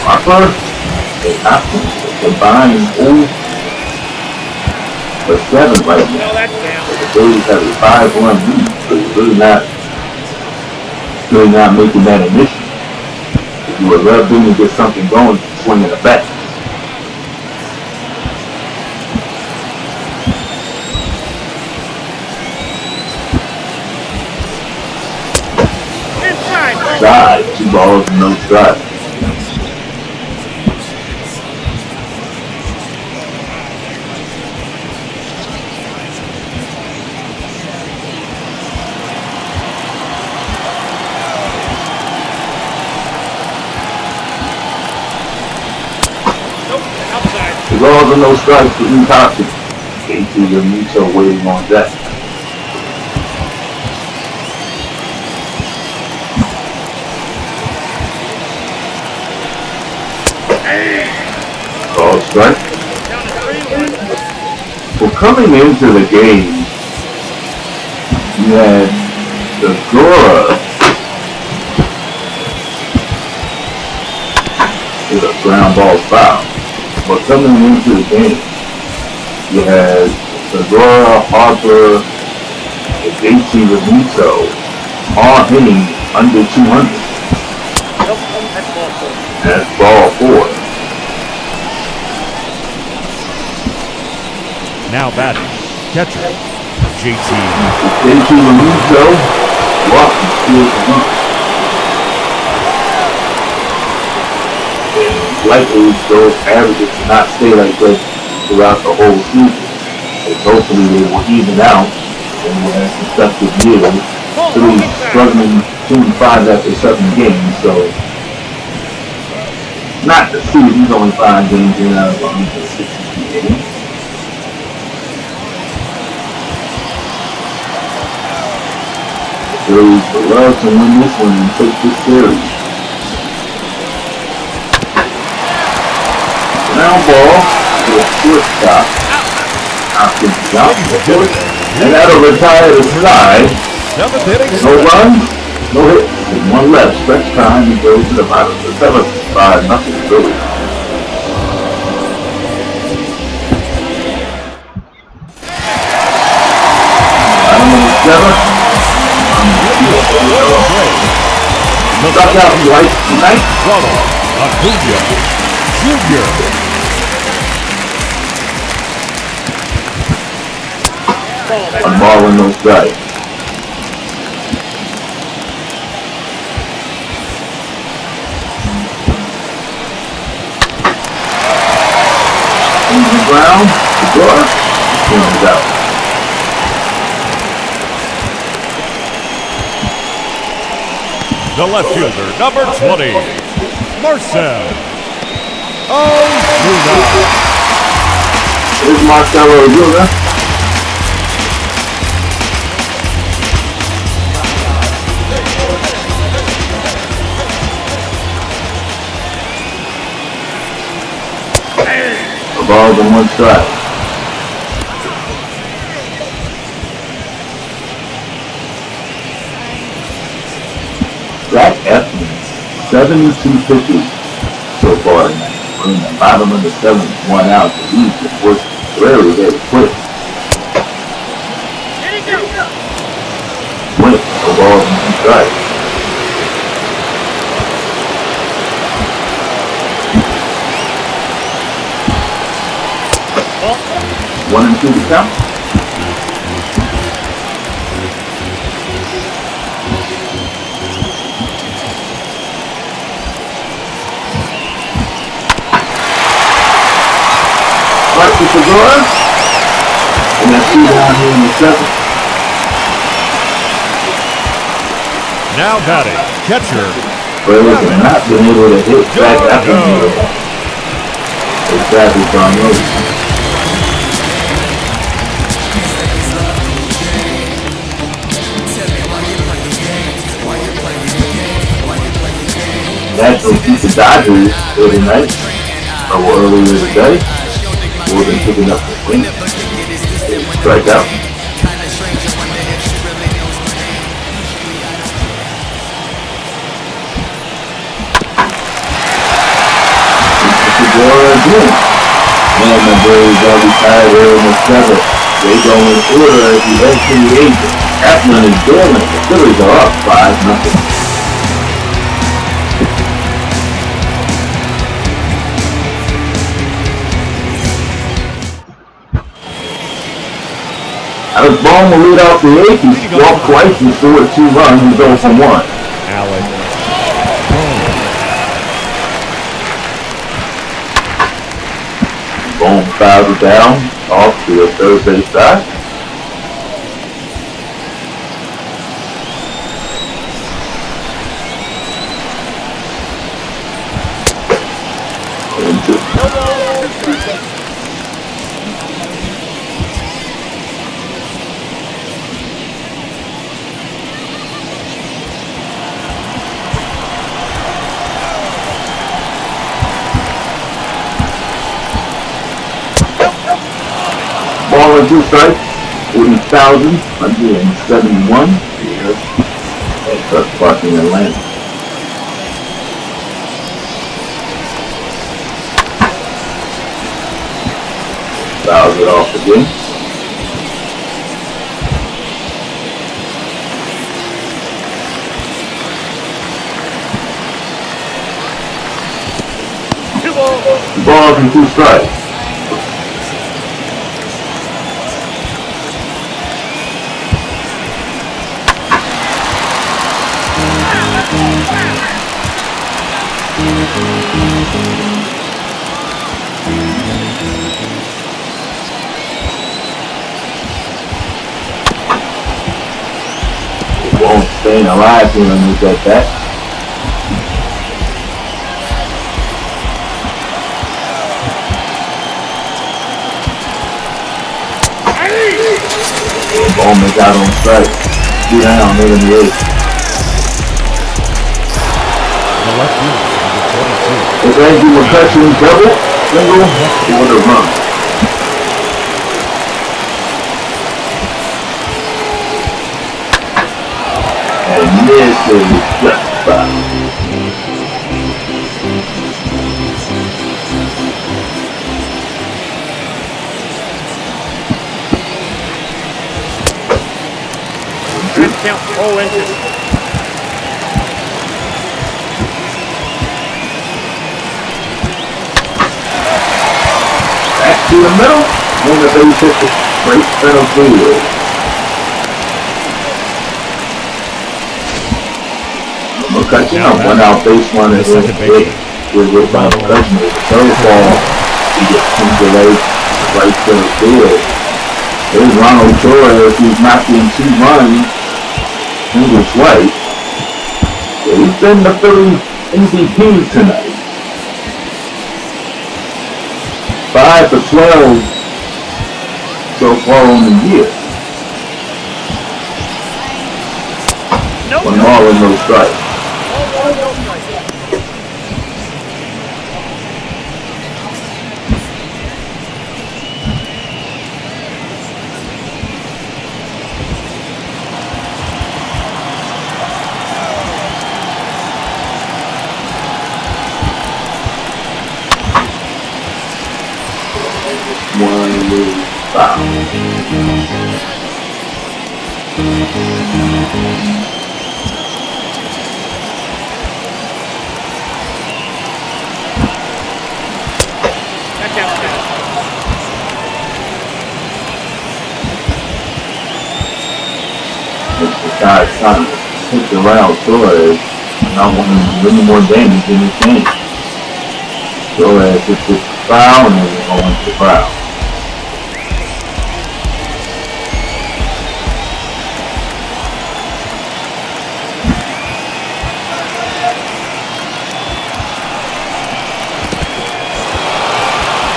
Harper and Hoskins combined 0 for 7 right now. No, that's down. The Phillies have a 5-1 lead, so he's really not making that an issue. If you would love them to get something going, swinging the bat. Inside. 2 balls and no strikes. Outside. 2 balls and no strikes for Rhys Hoskins. JT Realmuto waiting on that. Call strike. Down to 3-1. Well, coming into the game, you had Segura with a ground ball foul. But coming into the game, you had Segura, Harper, and JT Realmuto all hitting under 200. Nope, that's ball 4. That's ball 4. now batting. Catcher, JT. JT Realmuto walked and steals the run. And likely those averages will not stay like that throughout the whole season. And hopefully they will even out and we'll have successful years. Phillies struggling 2-5 after 7 games, so not the season's only 5 games in out of 162 games. The Phillies would love to win this one and take this series. Ground ball to a shortstop. Hopkins jump, and that'll retire the side. Seventh inning. No runs, no hits. With one left, stretch time, and goes to the bottom of the seventh. 5-0 Phillies. Bottom of the seventh. Struck out twice tonight. Ronald Acuna Jr. On ball and no strike. On the ground, the door, comes out. The left fielder, number 20, Marcell Ozuna. Here's Marcell Ozuna. A ball and one strike. Zach Eflin, 72 pitches so far tonight. We're in the bottom of the seventh, 1 out. The lead before Guerrero gets quick. Win, no ball and one strike. One and two to count. Right to Segura. And that's two down here in the seventh. Now batting, catcher. Braves have not been able to hit back after the exactly from those. Nationals beat the Dodgers every night, or earlier today, more than picking up the win. Strike out. Again. And the Braves are retired here in the seventh. They go in order as the head to the eighth. Eflin is doing it. The Phillies are up 5-0. Alex Bohm will lead off the eighth. He walked twice and scored 2 runs and 0 for 1. Alex Bohm fouls it down off to the third base side. Ball and 2 strikes, 40,171 here at Truck Park in Atlanta. Fouls it off again. Balls and 2 strikes. Won't staying alive here when we get that. Bowman got on strike. 2 down, made him the 8th. the left field, number 22. It's Andrew Mccutchen double. single for the run. And this is just foul. Good count, all inches. Back to the middle, and the base hit the straight center field. Mccutchen, a one-out base runner is hit with Ronald Acuna. The third ball, he gets single right center field. There's Ronald Torres, who's knocking 2 runs in his right. So he's been the Phillies MVP tonight. 5 for 12 so far on the year. Nope. 1 ball and no strikes. One move foul. That counts. The guy's trying to hit the round Torres, not wanting to do any more damage in this game. Torres hits the foul and then we're going to the foul.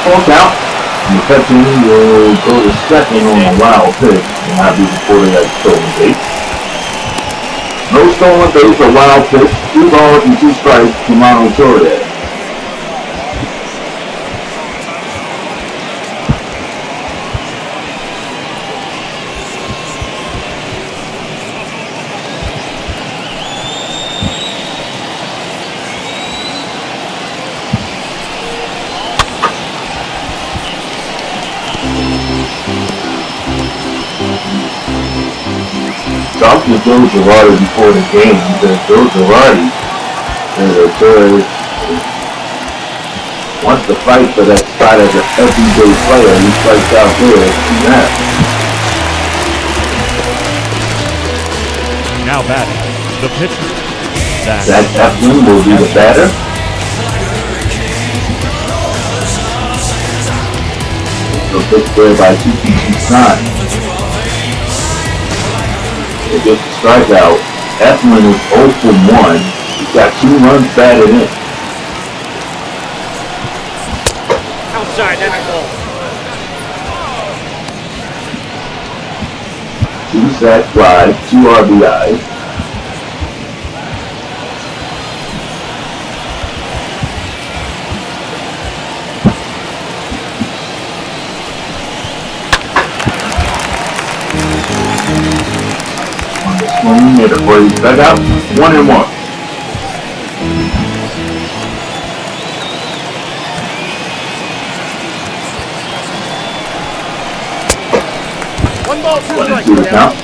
Full count. Mccutchen will go to second on a wild pitch and not be reported as stolen base. No stolen base or wild pitch, 2 balls and 2 strikes to Ronald Torres. Talking to Joe Girardi before the game, he said Joe Girardi Torres wants to fight for that spot as an everyday player. He strikes out there and that. Now batting, the pitcher, Zach Eflin will be the batter. So pitch there by Mccutchen. It gets the strikeout. Eflin is 0 for 1. He's got 2 runs batted in. Outside, that's ball. 2 sack flies, 2 RBIs. Swing at a Braves dugout, 1-1. One ball, 2 1-2 strikes. the count.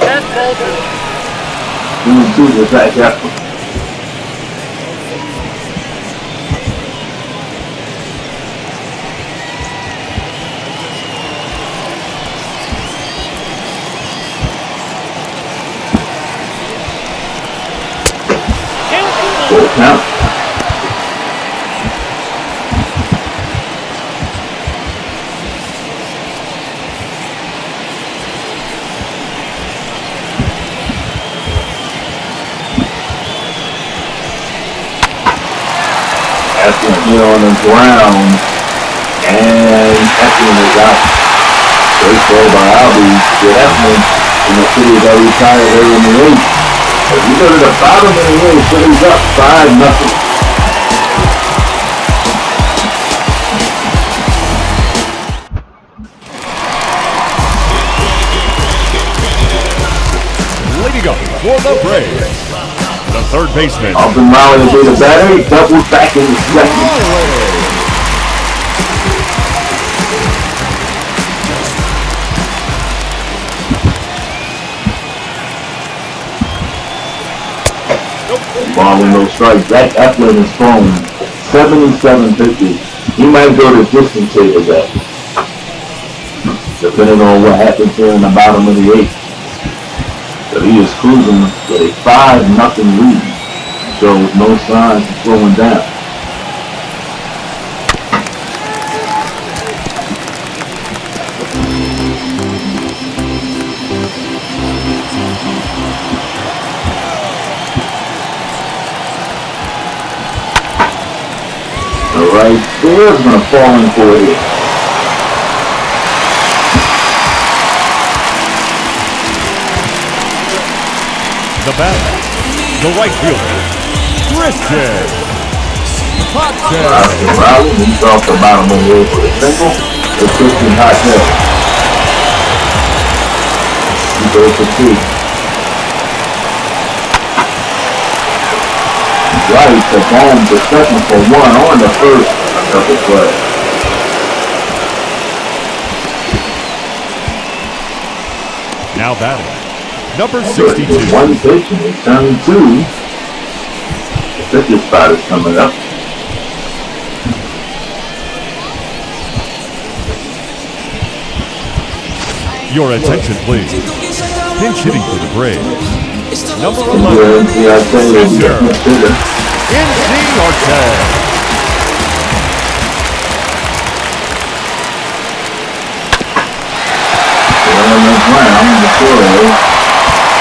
That's ball 2. 2-2 to Zach Eflin. Full count. Eflin here on the ground, and Eflin is out. Great throw by Albie to Eflin in the city that retired early in the eighth. As we go to the bottom of the eighth, Phillies up 5-0. Leading up for the Braves, the third baseman, Austin Riley to be the batter. He doubles back in the second. Ball with no strikes. That Eflin is thrown 77 pitches. He might go to distance here today, depending on what happens here in the bottom of the eighth. So he is cruising with a 5-0 lead. Shows no signs of slowing down. Right there is going to fall in for it. the batter, the right fielder, Mccutchen. Riley, he's off the bottom of the hill for the single. It's 15 hot hill. He goes for 2. Right to home to second for 1 on the first of the play. Now batting, number 62. One pitch and it's turn 2. The pitcher spot is coming up. Your attention, please. Pinch hitting for the Braves. Number 11. Center. On the ground, the Flores,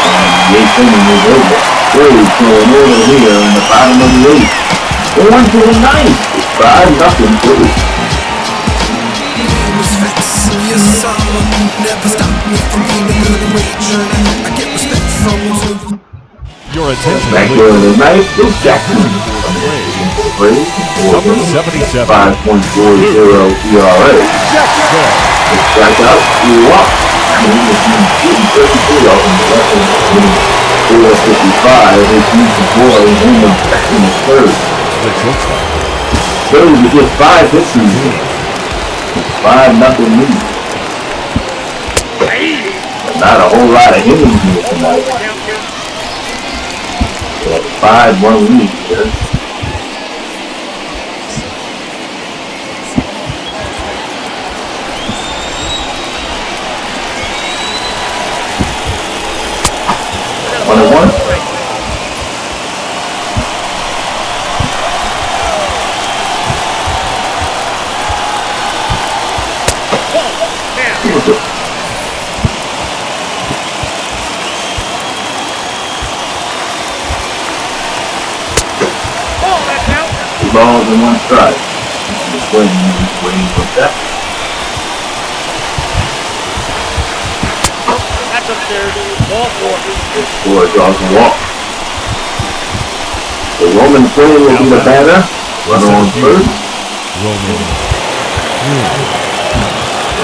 and the 8th inning is over. Braves going over here in the bottom of the 8th. Going to the 9th. It's 5-0 Phillies. Your attention, back please. there in the 9th is Jackson. Braves. Number 77. 5.40 ERA. Jackson. It's strike out, you walk. He was shooting 33 off in the left inning. 455, his decent boy is in the second and third. Phillies would get 5 hits in here. 5-0 lead. But not a whole lot of innings here tonight. We have a 5-1 lead here. Balls in 1 strike. Just waiting for that. That's up there, dude. Ball 4. Boy draws a walk. The Roman Quinn will be the batter. Runner on first. Roman.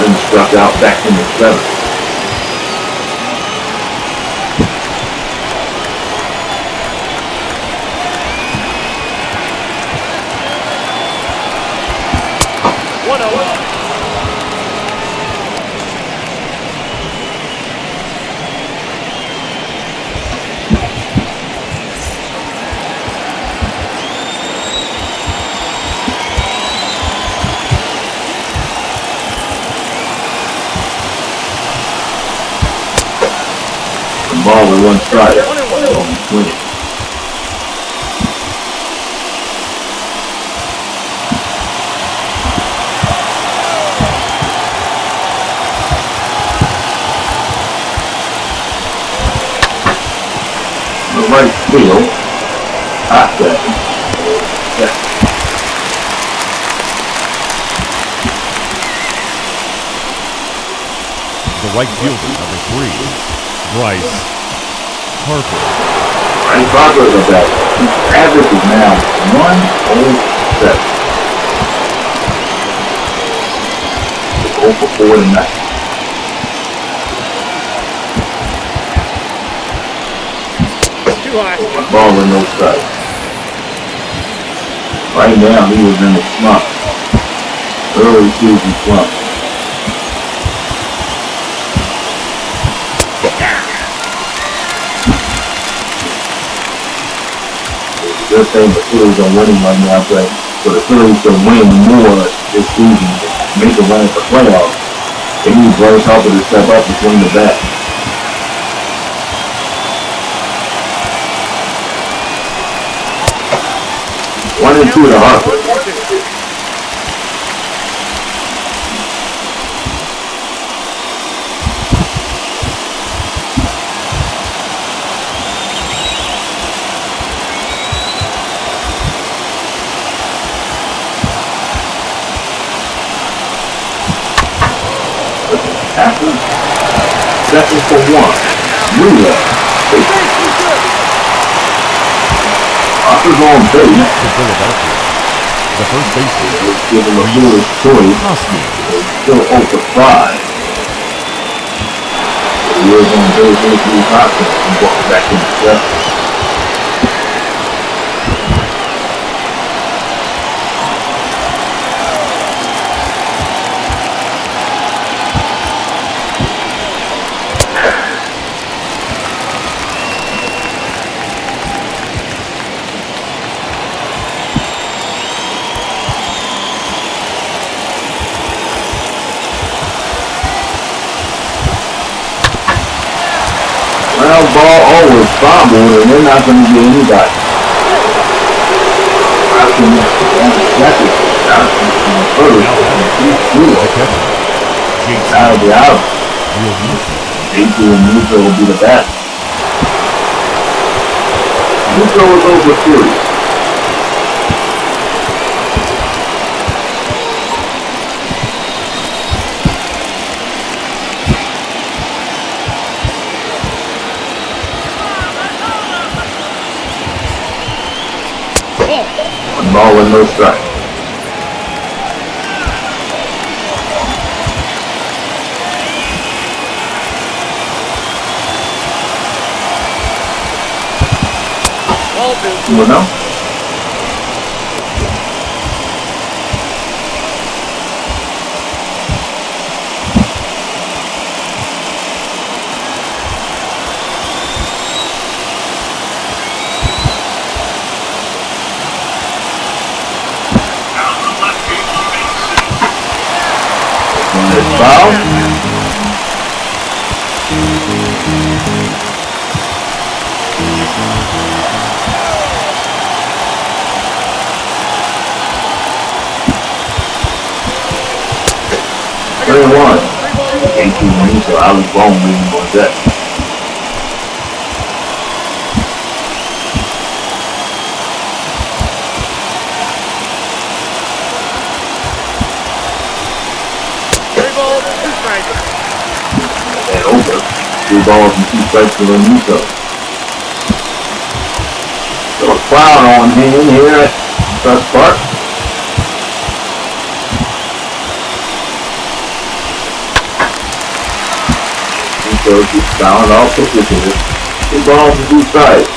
And struck out back in the 7th. Ball with 1 strike. Roman Quinn. The right field. Hot second. right fielder, number 3, Bryce Harper. Bryce Harper is a batter. His average is now 107. 0 for 4 tonight. Too high. One ball with no strike. Right now, he was in a slump. Early season slump. Good thing the Phillies are winning right now, but for the Phillies to win more this season, make a run at the playoffs, they need Bryce Harper to step up and swing the bat. One and 2 to Harper. After second for 1. Mueller. Harper's on base. Next to Philadelphia, the first baseman, Give him a foolish choice. Hoskins. Still 0 for 5. He is on base with Rhys Hoskins and walks back in the seventh. Ground ball always fumbled, and they're not going to get anybody. Option second. Option first. The catcher, Out of the out. J.C. J.C. and Musso will be the bat. Musso is over 3. One ball and no strike. Ball 2. 2-0. Foul. Third one. 18 wins, so I was wrong leading on that. And over. 2 balls and 2 strikes for Musso. So a cloud on hand here at Truss Park. Musso keeps fouling all pitches here. 2 balls and 2 strikes.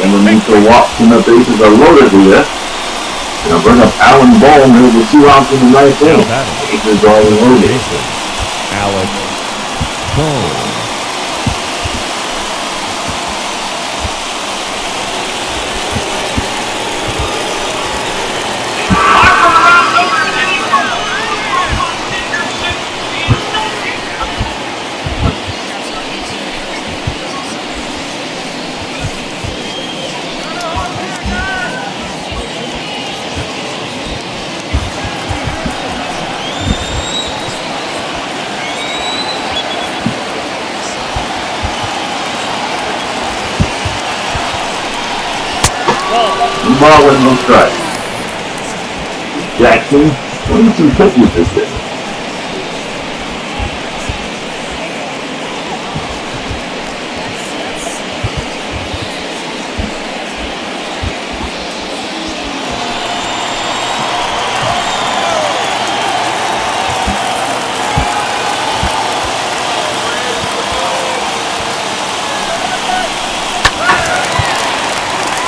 And when Musso walks in the bases are loaded here, and I'll bring up Alan Bowman, who's the 2 outs in the ninth inning. Bases are loaded. Alex Bone. Ball with no strike. Jackson, 22 pitches this inning.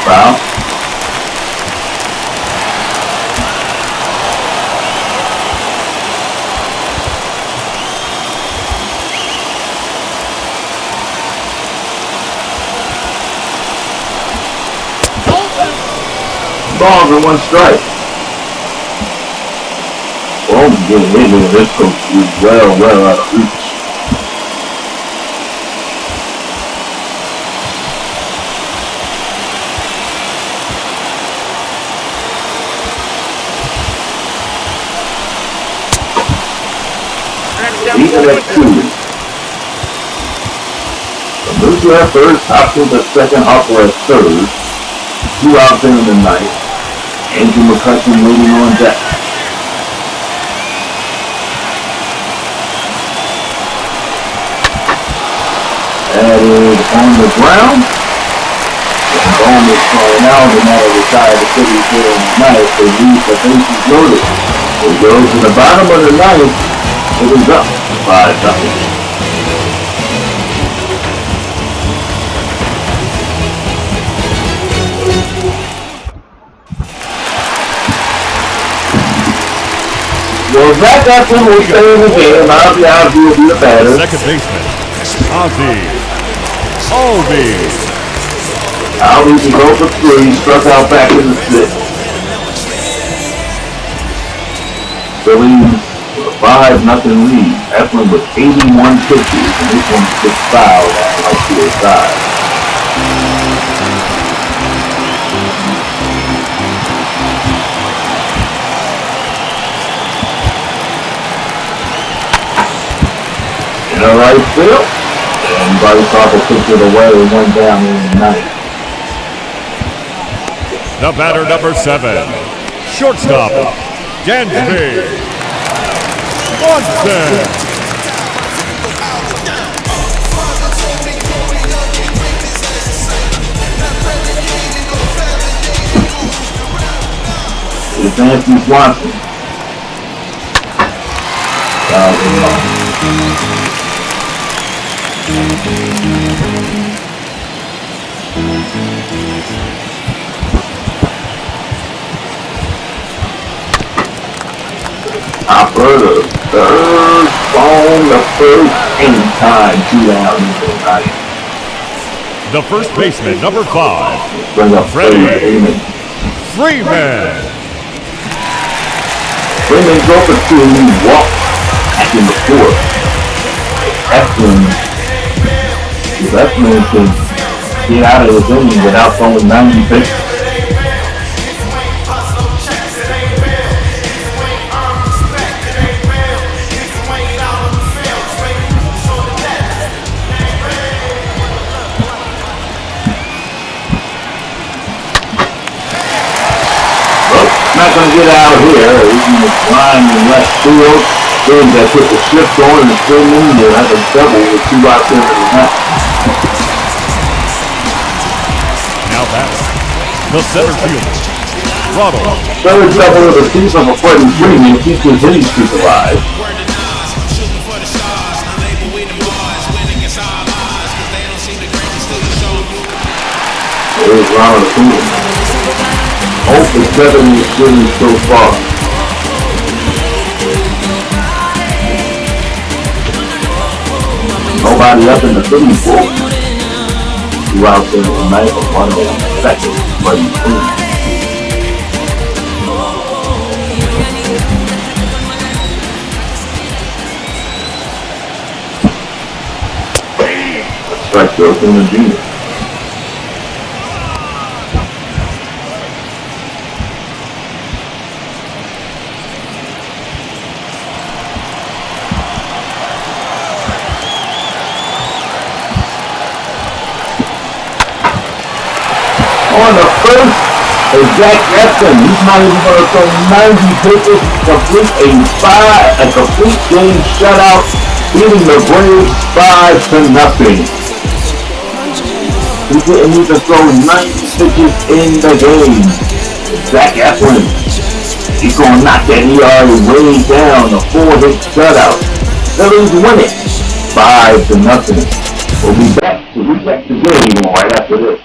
Foul. Balls and one strike. Ball's getting hit here. This coach is well out of reach. Even at 2. Amusa at first, Hopkins at second, Harper at third. 2 outs in the ninth. Andrew Mccutchen waiting on deck. That is on the ground. And Bone is calling out, and that'll retire the Phillies here in the ninth. They leave the bases loaded. It goes to the bottom of the ninth. It is up 5-0. Well, Zach Eflin will stay in the game. Ozzy will be the batter. Second baseman, Ozzy Albies. Albies is 0 for 3, struck out back in the 6th. Phillies with a 5-0 lead. Eflin with 81 pitches, and this one's just fouled on the right field side. In the right field, and Bryce Harper puts it away and 1 down in the ninth. The batter, number 7, shortstop, Dansby Swanson. It's Dansby Swanson. Hopper, the third ball, the first anytime 2 down in the ninth. The first baseman, number 5, Bring up Freddy Freeman. Freeman. Freeman go for 2, walk back in the 4th. Eflin can get out of his inning without throwing 90 pitches. Not going to get out of here. He's in the line in left field. Then they put the shift on and spin in there. That's a double with 2 outs in the ninth. Now batter, the center fielder, Ronald. Third double of the season for Freddy Freeman keeps his hitting streak alive. There's Ronald Acuna. 0 for 7 in the series so far. Nobody up in the Phillies bullpen. 2 outs in the ninth and 1 in the second. Freddy Freeman. Strike to Acuna Jr. On the first And Zach Eflin, he's not even going to throw 90 pitches, complete a complete game shutout, beating the Braves 5-0. He didn't even throw 90 pitches in the game. Zach Eflin, he's going to knock that ERA way down, a 4-hit shutout. Phillies win it 5-0. We'll be back to recap the game right after this.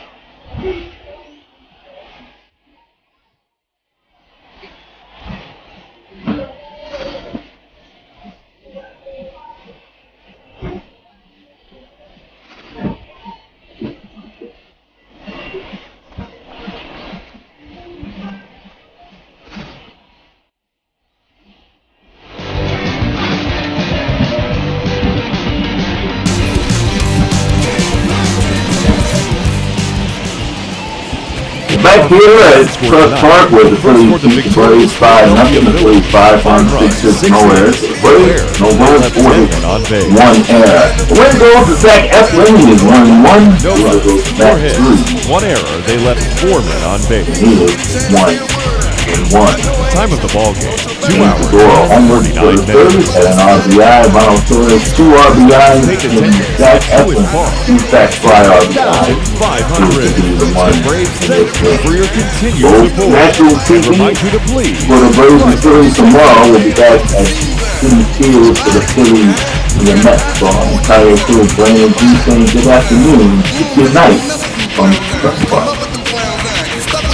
Back here at Trust Park where the Phillies beat the Braves 5-0. The Phillies 5-6 no errors. The Braves no runs, 4 hits, 1 error. The win goes to Zach Eflin. He is 1-1. No runs, 4 hits, 1 error. They left 4 men on base. He is 1-1. Time of the ball game, 2 hours, Homer 49 minutes. minutes. Had an RBI. Ronald Acuna 2 RBIs. And Zach Eflin 2 sacks, fly RBIs. 500. The Braves thank you for your continued support. National TV Remind you to please. for the Braves and Phillies tomorrow. We'll be back at City Field for the Phillies and the Mets. So I'm Tyler Field, Brandon G saying good afternoon, good night from Trust Park.